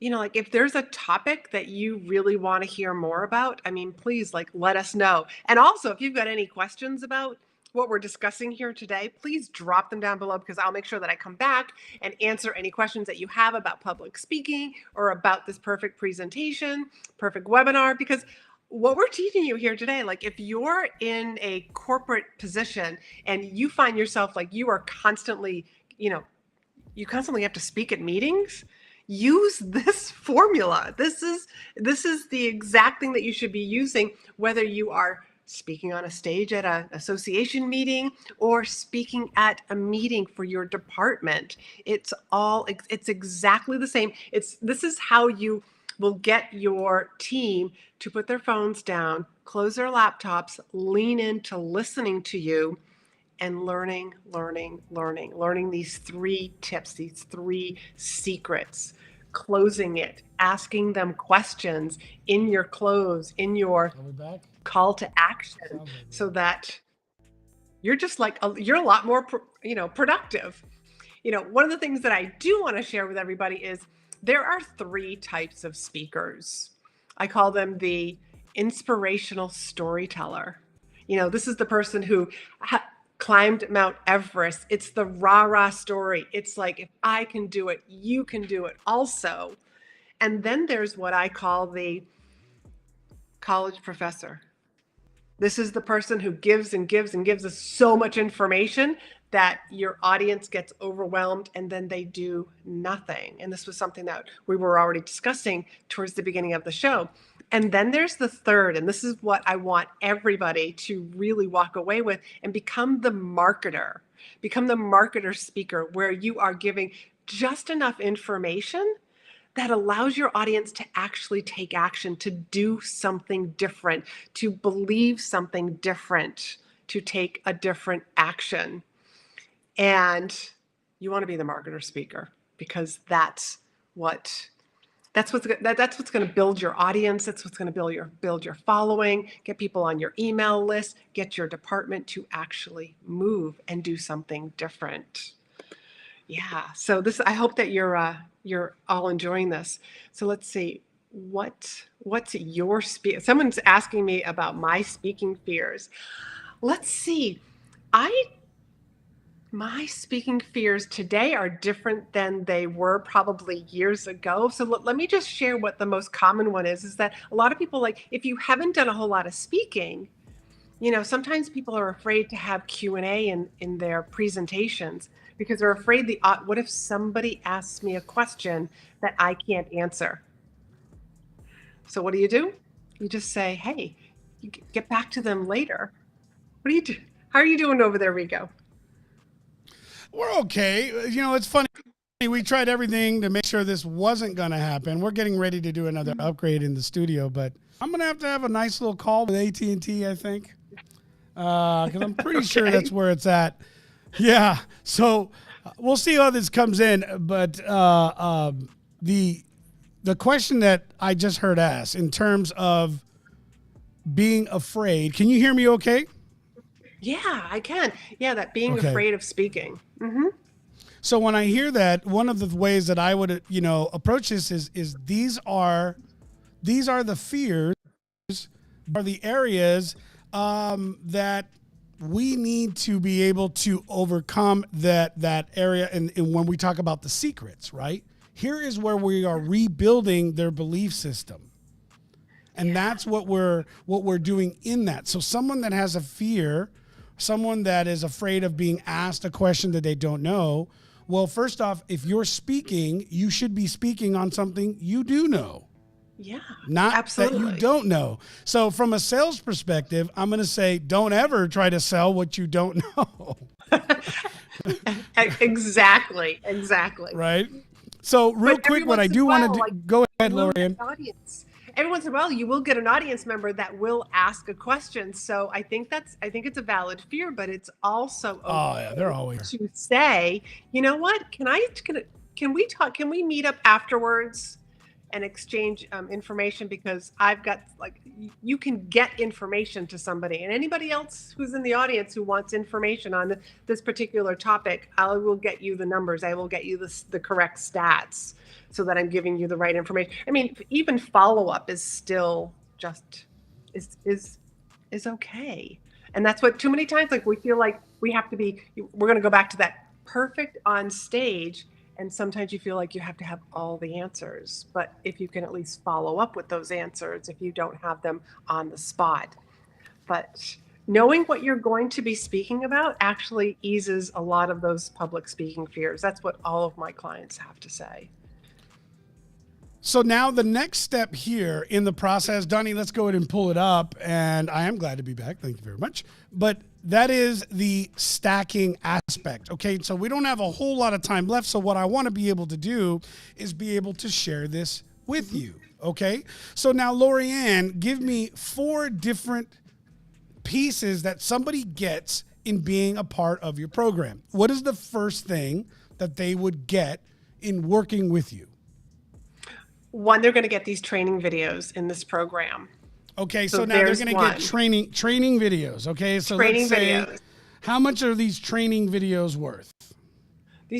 you know, like if there's a topic that you really want to hear more about, I mean, please like let us know. And also if you've got any questions about what we're discussing here today, please drop them down below because I'll make sure that I come back and answer any questions that you have about public speaking or about this perfect presentation, perfect webinar, because what we're teaching you here today, like if you're in a corporate position and you find yourself like you are constantly, you know, you constantly have to speak at meetings, use this formula. This is the exact thing that you should be using, whether you are speaking on a stage at an association meeting or speaking at a meeting for your department. It's exactly the same. This is how you will get your team to put their phones down, close their laptops, lean into listening to you, and learning these 3 tips, these 3 secrets, closing it, asking them questions in your close, in your call to action, so that you're just like, you're a lot more, productive. You know, one of the things that I do want to share with everybody is there are 3 types of speakers. I call them the inspirational storyteller. You know, this is the person who climbed Mount Everest. It's the rah-rah story. It's like, if I can do it, you can do it also. And then there's what I call the college professor. This is the person who gives and gives and gives us so much information that your audience gets overwhelmed and then they do nothing. And this was something that we were already discussing towards the beginning of the show. And then there's the third, and this is what I want everybody to really walk away with and become the marketer speaker, where you are giving just enough information that allows your audience to actually take action, to do something different, to believe something different, to take a different action. And you want to be the marketer speaker because that's what's going to build your audience. That's what's going to build your following, get people on your email list, get your department to actually move and do something different. Yeah. So I hope that you're you're all enjoying this. So let's see. What's your someone's asking me about my speaking fears. Let's see. I My speaking fears today are different than they were probably years ago. So let me just share what the most common one is that a lot of people, like, if you haven't done a whole lot of speaking, sometimes people are afraid to have Q&A in their presentations because they're afraid what if somebody asks me a question that I can't answer? So what do? You just say, hey, you get back to them later. What do you do? How are you doing over there, Rico? We're okay. It's funny. We tried everything to make sure this wasn't going to happen. We're getting ready to do another upgrade in the studio, but I'm going to have a nice little call with AT&T, I think, because I'm pretty sure that's where it's at. Yeah. So we'll see how this comes in. But the question that I just heard asked in terms of being afraid, can you hear me okay? Yeah, I can. Yeah, that being afraid of speaking. Mm-hmm. So when I hear that, one of the ways that I would, approach this is these are the fears, are the areas that we need to be able to overcome that area. And when we talk about the secrets, right? Here is where we are rebuilding their belief system. And that's what we're doing in that. So someone that has a fear, someone that is afraid of being asked a question that they don't know, well, first off, if you're speaking, you should be speaking on something you do know. Yeah, not absolutely. That you don't know. So from a sales perspective, I'm going to say, don't ever try to sell what you don't know. Exactly. Right. So real quick, what I do want to do, go ahead, Laurie-Ann. Every once in a while, you will get an audience member that will ask a question. So I think it's a valid fear, but it's also they're always to say, you know what? Can we talk? Can we meet up afterwards and exchange information? Because I've got you can get information to somebody, and anybody else who's in the audience who wants information on this particular topic, I will get you the numbers. I will get you the correct stats, so that I'm giving you the right information. I mean, even follow-up is still just is okay. And that's what too many times, we feel like we're going to go back to that perfect on stage. And sometimes you feel like you have to have all the answers. But if you can at least follow up with those answers, if you don't have them on the spot. But knowing what you're going to be speaking about actually eases a lot of those public speaking fears. That's what all of my clients have to say. So now the next step here in the process, Donnie, let's go ahead and pull it up. And I am glad to be back. Thank you very much. But that is the stacking aspect. Okay, so we don't have a whole lot of time left. So what I want to be able to do is be able to share this with you. Okay, so now Laurie-Ann, give me 4 different pieces that somebody gets in being a part of your program. What is the first thing that they would get in working with you? One, they're going to get these training videos in this program. Okay, so now they're going to get training videos. Okay, so let's say, how much are these training videos worth?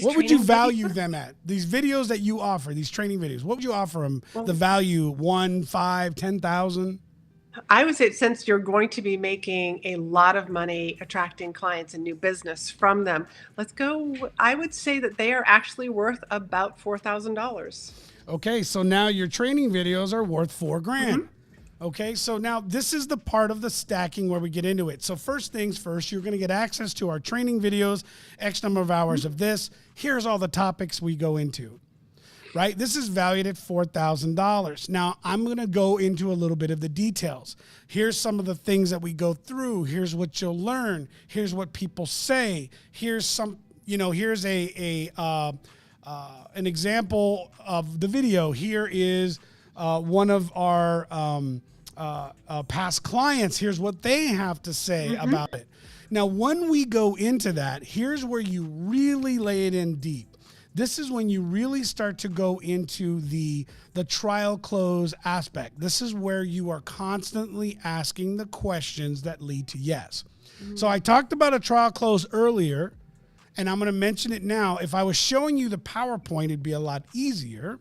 What would you value them at? These videos that you offer, these training videos, what would you offer them? The value 1, 5, 10,000? I would say, since you're going to be making a lot of money attracting clients and new business from them, I would say that they are actually worth about $4,000. Okay, so now your training videos are worth $4,000. Mm-hmm. Okay, so now this is the part of the stacking where we get into it. So first things first, you're going to get access to our training videos, X number of hours of this. Here's all the topics we go into, right? This is valued at $4,000. Now I'm going to go into a little bit of the details. Here's some of the things that we go through. Here's what you'll learn. Here's what people say. Here's some, here's an example of the video. Here is one of our past clients. Here's what they have to say about it. Now, when we go into that, here's where you really lay it in deep. This is when you really start to go into the trial close aspect. This is where you are constantly asking the questions that lead to yes. Mm-hmm. So I talked about a trial close earlier, and I'm going to mention it now. If I was showing you the PowerPoint, it'd be a lot easier.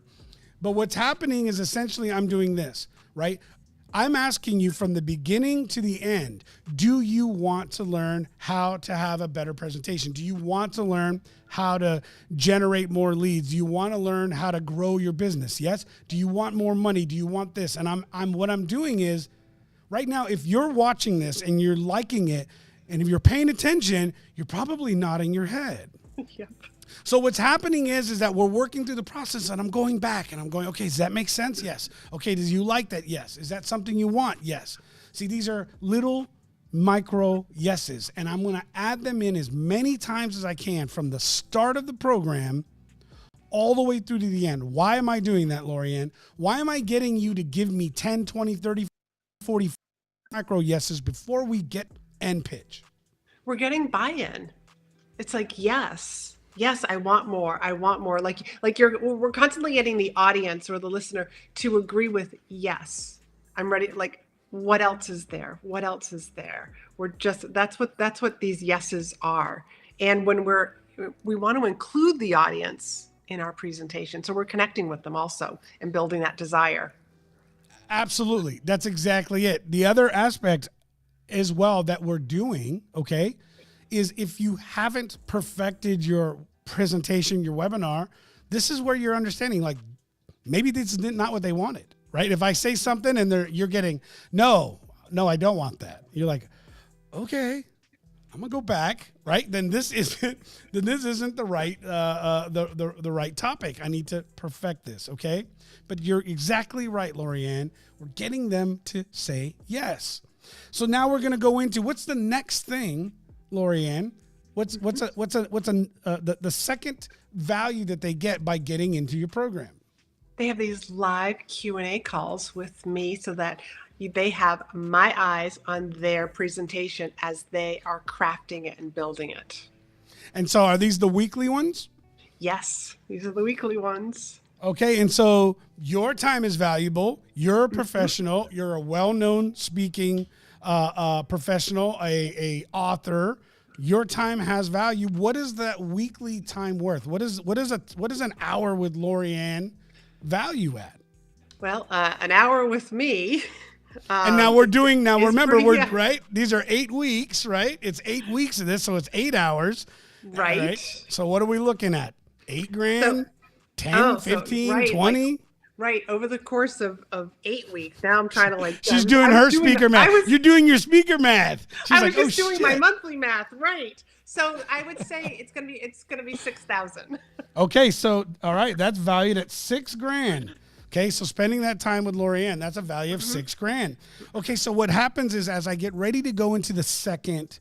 But what's happening is essentially I'm doing this, right? I'm asking you from the beginning to the end, do you want to learn how to have a better presentation? Do you want to learn how to generate more leads? Do you want to learn how to grow your business? Yes. Do you want more money? Do you want this? And what I'm doing is right now, if you're watching this and you're liking it, and if you're paying attention, you're probably nodding your head. Yep. So what's happening is that we're working through the process, and I'm going back and I'm going, okay, does that make sense? Yes. Okay, does you like that? Yes. Is that something you want? Yes. See, these are little micro yeses, and I'm going to add them in as many times as I can from the start of the program all the way through to the end. Why am I doing that, Laurie-Ann? Why am I getting you to give me 10, 20, 30, 40 micro yeses before we get end pitch? We're getting buy-in. It's like, yes, I want more. I want more. We're constantly getting the audience or the listener to agree with, yes, I'm ready. Like, what else is there? What else is there? That's what these yeses are. And when we want to include the audience in our presentation. So we're connecting with them also and building that desire. Absolutely. That's exactly it. The other aspect as well that we're doing, okay, is if you haven't perfected your presentation, your webinar, this is where you're understanding, like, maybe this is not what they wanted, right? If I say something and you're getting, no, I don't want that. You're like, okay, I'm gonna go back, right? Then this isn't the right the right topic. I need to perfect this, okay? But you're exactly right, Laurie-Ann. We're getting them to say yes. So now we're gonna go into what's the next thing, Laurie-Ann. What's the second value that they get by getting into your program? They have these live Q&A calls with me so that they have my eyes on their presentation as they are crafting it and building it. And so are these the weekly ones? Yes, these are the weekly ones. Okay, and so your time is valuable. You're a professional. You're a well-known speaking professional, a author. Your time has value. What is that weekly time worth? What is an hour with Laurie-Ann value at? Well, an hour with me. And now remember, right. These are 8 weeks, right? It's 8 weeks of this, so it's 8 hours. Right. So what are we looking at? $8,000, 10, 15, 20? Right. Over the course of 8 weeks. Now I'm trying to she's doing her speaker math. You're doing your speaker math. She's I was just doing my monthly math. Right. So I would say it's gonna be 6,000. Okay. So, all right. That's valued at $6,000. Okay. So spending that time with Laurie-Ann, that's a value of $6,000. Okay. So what happens is as I get ready to go into the second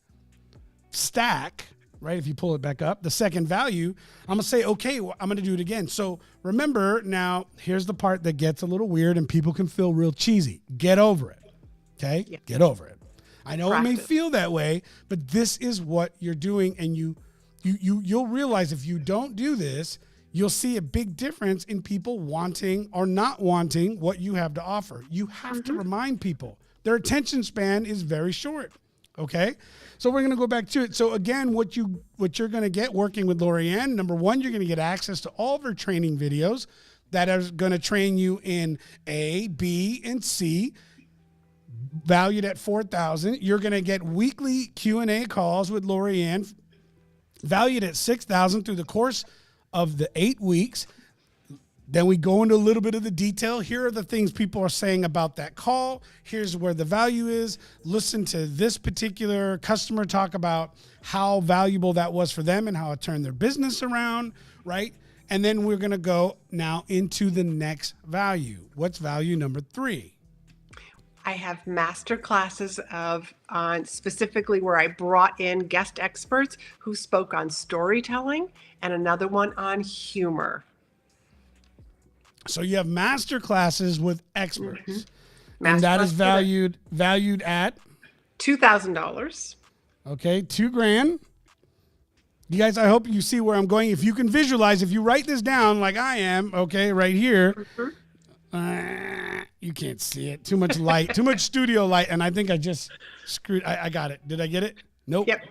stack, right? If you pull it back up, the second value, I'm going to say, okay, well, I'm going to do it again. So remember now, here's the part that gets a little weird and people can feel real cheesy. Get over it. Okay. Yeah. Get over it. I know Practice. It may feel that way, but this is what you're doing. And you'll realize if you don't do this, you'll see a big difference in people wanting or not wanting what you have to offer. You have to remind people their attention span is very short. Okay. So we're going to go back to it. So again, what you're going to get working with Laurie-Ann, number one, you're going to get access to all of her training videos that are going to train you in A, B, and C, valued at $4,000. You're going to get weekly Q&A calls with Laurie-Ann, valued at $6,000 through the course of the 8 weeks. Then we go into a little bit of the detail. Here are the things people are saying about that call. Here's where the value is. Listen to this particular customer talk about how valuable that was for them and how it turned their business around, right? And then we're going to go now into the next value. What's value number 3? I have master classes on specifically where I brought in guest experts who spoke on storytelling and another one on humor. So you have master classes with experts, and that is valued at $2,000. Okay, $2,000. You guys, I hope you see where I'm going. If you can visualize, if you write this down like I am, okay, right here, you can't see it. Too much light, too much studio light, and I think I just screwed. I got it. Did I get it? Nope. Yep.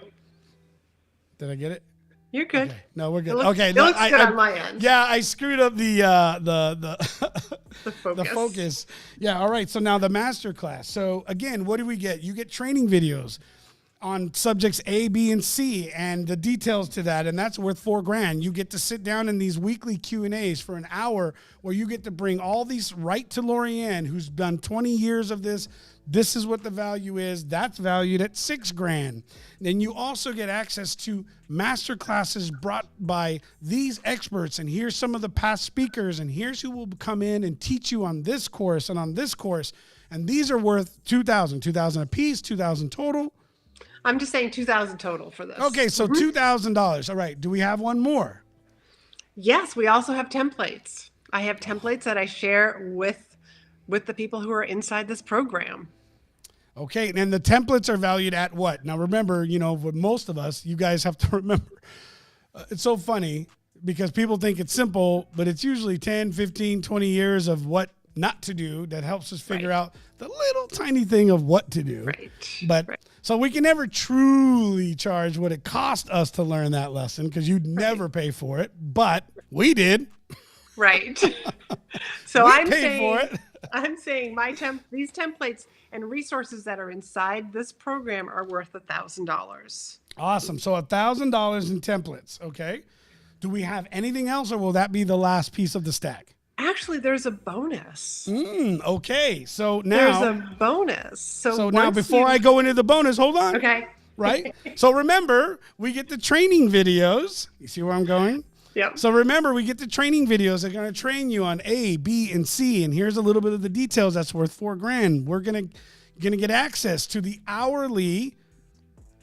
Did I get it? You're good. Okay. No, we're good. It looks good on my end. Yeah, I screwed up the The focus. the focus. Yeah. All right. So now the masterclass. So again, what do we get? You get training videos on subjects A, B, and C, and the details to that, and that's worth $4,000. You get to sit down in these weekly Q&As for an hour, where you get to bring all these right to Laurie-Ann, who's done 20 years of this. This is what the value is. That's valued at $6,000. Then you also get access to master classes brought by these experts. And here's some of the past speakers. And here's who will come in and teach you on this course and on this course. And these are worth $2,000. $2,000 a piece, $2,000 total. I'm just saying $2,000 total for this. Okay, so $2,000. All right. Do we have one more? Yes, we also have templates. I have templates that I share with the people who are inside this program. Okay, and the templates are valued at what? Now, remember, with most of us, you guys have to remember, it's so funny because people think it's simple, but it's usually 10, 15, 20 years of what not to do that helps us figure out the little tiny thing of what to do. Right. But so we can never truly charge what it cost us to learn that lesson, because you'd never pay for it, but we did. Right. So we paid for it. I'm saying these templates and resources that are inside this program are worth $1,000. Awesome. So $1,000 in templates. Okay. Do we have anything else, or will that be the last piece of the stack? Actually, there's a bonus. Okay. So now there's a bonus. So now before I go into the bonus, hold on. Okay. Right. So remember, we get the training videos. You see where I'm going? Yep. So remember, we get the training videos. They're going to train you on A, B, and C. And here's a little bit of the details. That's worth $4,000. We're going to get access to the hourly,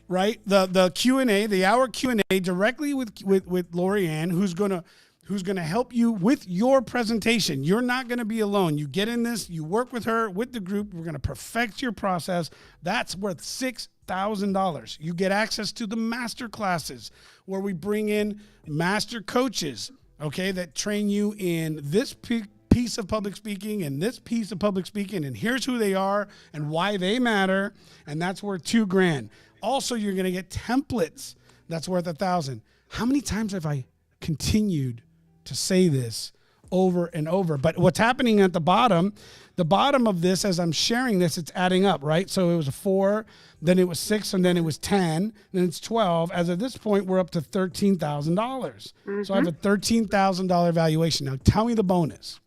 right? The Q&A, the hour Q&A directly with Laurie-Ann, who's going to help you with your presentation. You're not going to be alone. You get in this, you work with her, with the group. We're going to perfect your process. That's worth $6,000. You get access to the master classes, where we bring in master coaches, okay, that train you in this piece of public speaking and this piece of public speaking, and here's who they are and why they matter, and that's worth $2,000. Also, you're going to get templates. That's worth $1,000. How many times have I continued to say this over and over? But what's happening at the bottom of this, as I'm sharing this, it's adding up, right? So it was a 4, then it was 6, and then it was 10, then it's 12. As of this point, we're up to $13,000. Mm-hmm. So I have a $13,000 valuation. Now tell me the bonus.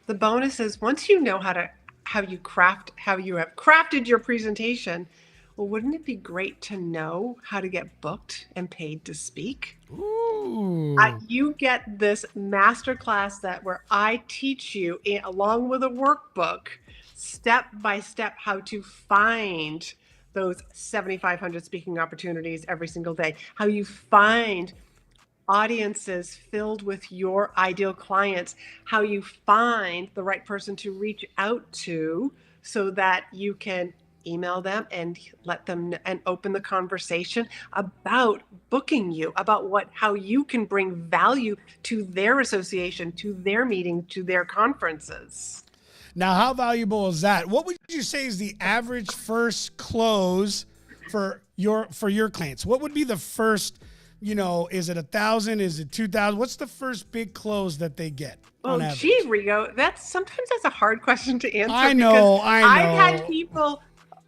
The bonus is, once you know how you have crafted your presentation, well, wouldn't it be great to know how to get booked and paid to speak? Ooh. You get this masterclass where I teach you, along with a workbook, step by step, how to find those 7,500 speaking opportunities every single day, how you find audiences filled with your ideal clients, how you find the right person to reach out to so that you can email them and let them and open the conversation about booking you, about how you can bring value to their association, to their meeting, to their conferences. Now, how valuable is that? What would you say is the average first close for your clients? What would be the first, is it 1,000? Is it 2,000? What's the first big close that they get? Oh, gee, Rigo, that's a hard question to answer. I know.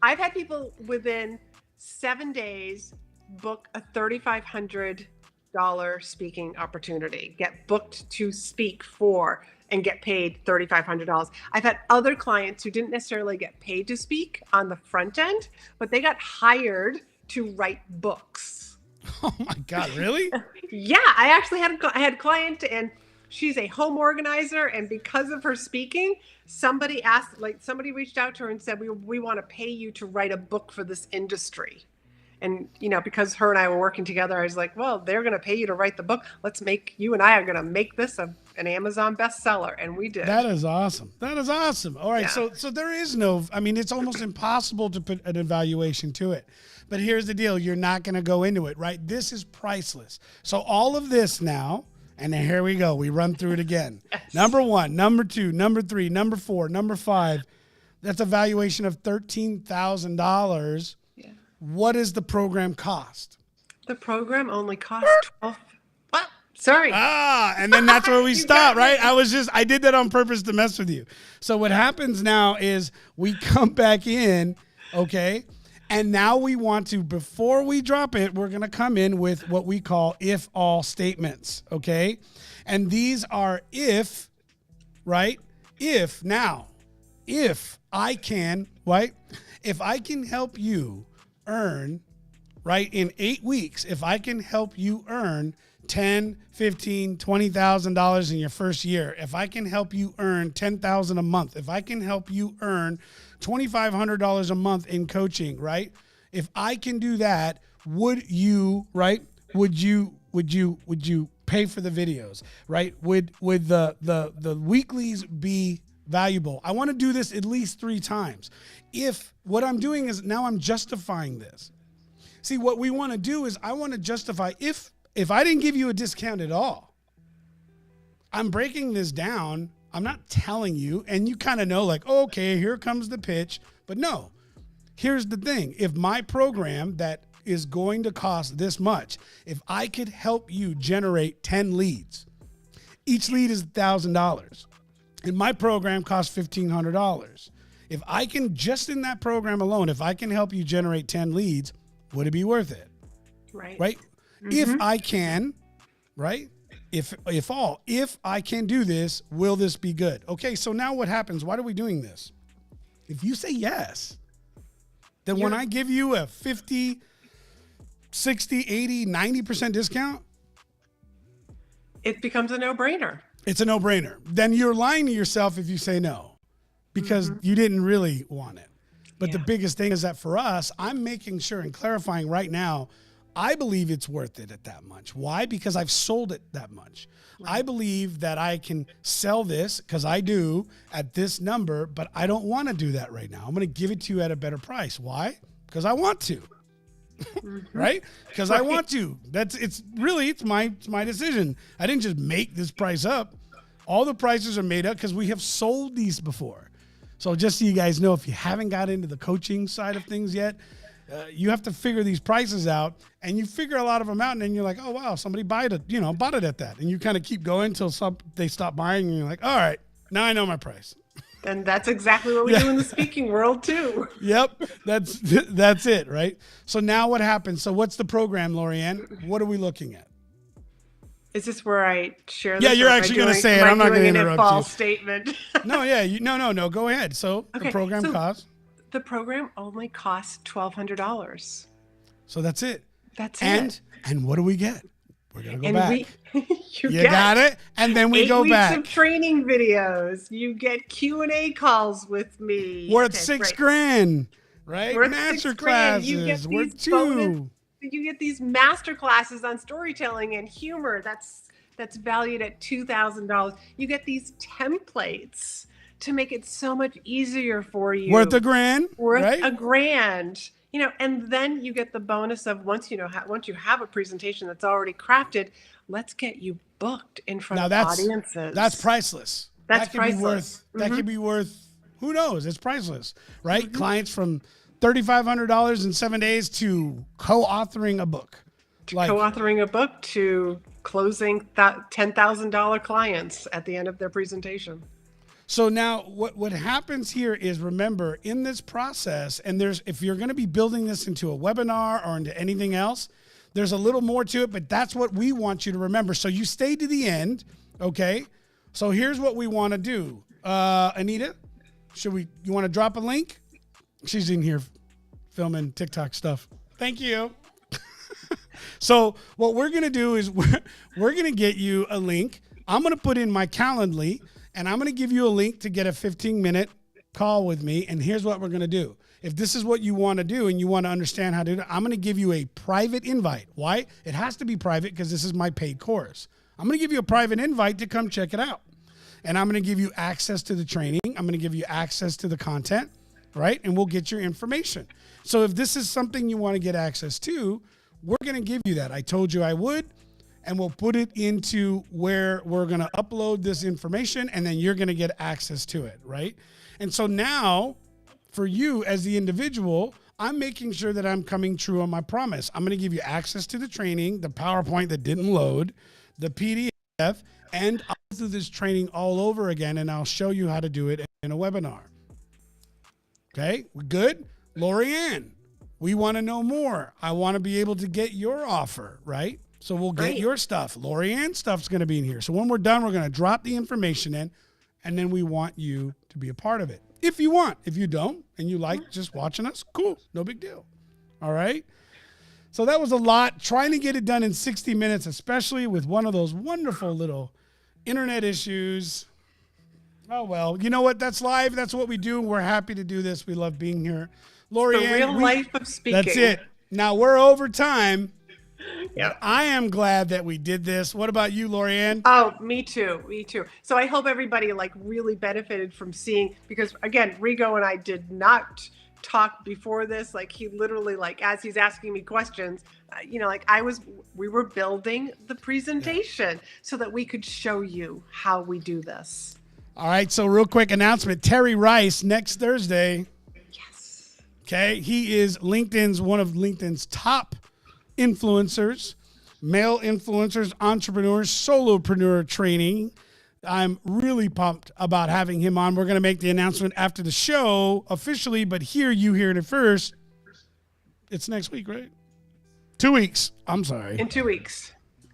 I've had people within 7 days book a $3,500 speaking opportunity, get booked to speak for, and get paid $3,500. I've had other clients who didn't necessarily get paid to speak on the front end, but they got hired to write books. Oh my God, really? Yeah, I actually had a client, and she's a home organizer, and because of her speaking, somebody reached out to her and said, we want to pay you to write a book for this industry. And, because her and I were working together, I was like, well, they're going to pay you to write the book. You and I are going to make this an Amazon bestseller. And we did. That is awesome. All right. Yeah. So there is it's almost impossible to put an evaluation to it. But here's the deal. You're not going to go into it, right? This is priceless. So all of this now, and then here we go. We run through it again. Yes. Number 1, number 2, number 3, number 4, number 5. That's a valuation of $13,000. Yeah. What does the program cost? The program only costs 12. What? Sorry. And then that's where we stop, right? I did that on purpose to mess with you. So what happens now is we come back in, okay? And now we want to, before we drop it, we're going to come in with what we call if-all statements, okay? And these are if, right? If I can, right? If I can help you earn, right, in 8 weeks, if I can help you earn $10,000, $15,000, $20,000 in your first year, if I can help you earn $10,000 a month, if I can help you earn $2,500 a month in coaching, right? If I can do that, would you, right? Would you pay for the videos, right? Would the weeklies be valuable? I want to do this at least 3 times. If what I'm doing is now I'm justifying this. See, what we want to do is I want to justify if I didn't give you a discount at all, I'm breaking this down. I'm not telling you, and you kind of know like, okay, here comes the pitch. But no, here's the thing. If my program that is going to cost this much, if I could help you generate 10 leads, each lead is $1,000, and my program costs $1,500. If I can, just in that program alone, if I can help you generate 10 leads, would it be worth it? Right. Mm-hmm. If I can, right? If I can do this, will this be good? Okay, so now what happens? Why are we doing this? If you say yes, then when I give you a 50, 60, 80, 90% discount, it becomes a no-brainer. It's a no-brainer. Then you're lying to yourself if you say no, because you didn't really want it. But the biggest thing is that for us, I'm making sure and clarifying right now, I believe it's worth it at that much. Why? Because I've sold it that much. Right. I believe that I can sell this, because I do, at this number, but I don't want to do that right now. I'm going to give it to you at a better price. Why? Because I want to. Right? Because I want to. It's my decision. I didn't just make this price up. All the prices are made up because we have sold these before. So just so you guys know, if you haven't got into the coaching side of things yet, you have to figure these prices out, and you figure a lot of them out, and then you're like, oh wow, somebody bought it at that, and you kind of keep going until they stop buying, and you're like, all right, now I know my price. And that's exactly what we do in the speaking world too. Yep, that's it, right? So now what happens? So what's the program, Laurie-Ann? What are we looking at? Is this where I share this? Yeah, you're actually going to say it. I'm not going to interrupt you. False statement. No, no. Go ahead. So the program costs? The program only costs $1,200. So that's it. That's it. And what do we get? We're going to go back. You got it? And then we go back. 8 weeks of training videos. You get Q&A calls with me. Worth $6,000, right? Master classes. Worth $2,000. You get these master classes on storytelling and humor. That's valued at $2,000. You get these templates to make it so much easier for you. Worth $1,000. Worth right? $1,000. And then you get the bonus of once you have a presentation that's already crafted, let's get you booked in front of audiences. That's priceless. That could be worth, who knows? It's priceless, right? Mm-hmm. Clients from $3,500 in 7 days to co-authoring a book. To closing $10,000 clients at the end of their presentation. So now what happens here is, remember, in this process, and if you're going to be building this into a webinar or into anything else, there's a little more to it, but that's what we want you to remember. So you stay to the end, okay? So here's what we want to do. Anita, you want to drop a link? She's in here filming TikTok stuff. Thank you. So what we're going to do is we're going to get you a link. I'm going to put in my Calendly, and I'm going to give you a link to get a 15-minute call with me. And here's what we're going to do. If this is what you want to do and you want to understand how to do it, I'm going to give you a private invite. Why? It has to be private because this is my paid course. I'm going to give you a private invite to come check it out. And I'm going to give you access to the training. I'm going to give you access to the content, right? And we'll get your information. So if this is something you want to get access to, we're going to give you that. I told you I would. And we'll put it into where we're going to upload this information, and then you're going to get access to it, right? And so now, for you as the individual, I'm making sure that I'm coming true on my promise. I'm going to give you access to the training, the PowerPoint that didn't load, the PDF, and I'll do this training all over again, and I'll show you how to do it in a webinar. Okay, we good? Laurie-Ann, we want to know more. I want to be able to get your offer, right? So we'll get your stuff. Laurie-Ann stuff's going to be in here. So when we're done, we're going to drop the information in, and then we want you to be a part of it. If you want. If you don't, and you like just watching us, cool. No big deal. All right? So that was a lot. Trying to get it done in 60 minutes, especially with one of those wonderful little internet issues. Oh, well, you know what? That's live. That's what we do. We're happy to do this. We love being here. Laurie-Ann, the real life of speaking. That's it. Now, we're over time. Yeah. I am glad that we did this. What about you, Laurie-Ann? Oh, me too. Me too. So I hope everybody really benefited from seeing, because again, Rigo and I did not talk before this. He literally, as he's asking me questions, we were building the presentation so that we could show you how we do this. All right. So real quick announcement, Terry Rice next Thursday. Yes. Okay. He is one of LinkedIn's top influencers, male influencers, entrepreneurs, solopreneur training. I'm really pumped about having him on. We're going to make the announcement after the show officially, but you hear it first. It's next week, right? 2 weeks. I'm sorry. In 2 weeks.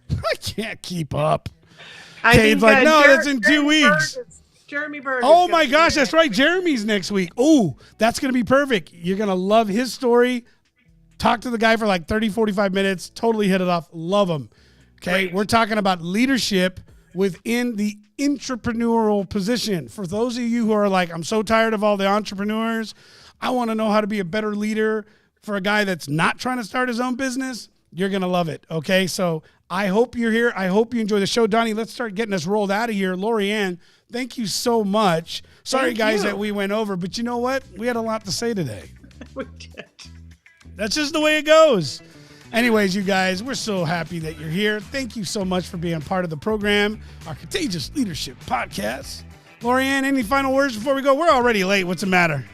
I can't keep up. Kate's like, no, that's in 2 weeks. Jeremy Bird. Oh my gosh, that's right. Jeremy's next week. Oh, that's going to be perfect. You're going to love his story. Talk to the guy for 30, 45 minutes. Totally hit it off. Love him. Okay. Great. We're talking about leadership within the entrepreneurial position. For those of you who are I'm so tired of all the entrepreneurs, I want to know how to be a better leader for a guy that's not trying to start his own business. You're going to love it. Okay. So I hope you're here. I hope you enjoy the show. Donnie, let's start getting us rolled out of here. Laurie-Ann, thank you so much. Sorry, guys, that we went over, but you know what? We had a lot to say today. We did. That's just the way it goes. Anyways, you guys, we're so happy that you're here. Thank you so much for being part of the program, our Contagious Leadership Podcast. Laurie-Ann, any final words before we go? We're already late. What's the matter?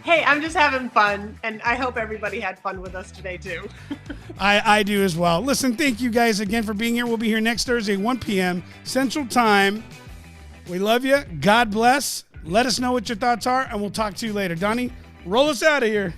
Hey, I'm just having fun, and I hope everybody had fun with us today, too. I do as well. Listen, thank you guys again for being here. We'll be here next Thursday, 1 p.m. Central Time. We love you. God bless. Let us know what your thoughts are, and we'll talk to you later. Donnie, roll us out of here.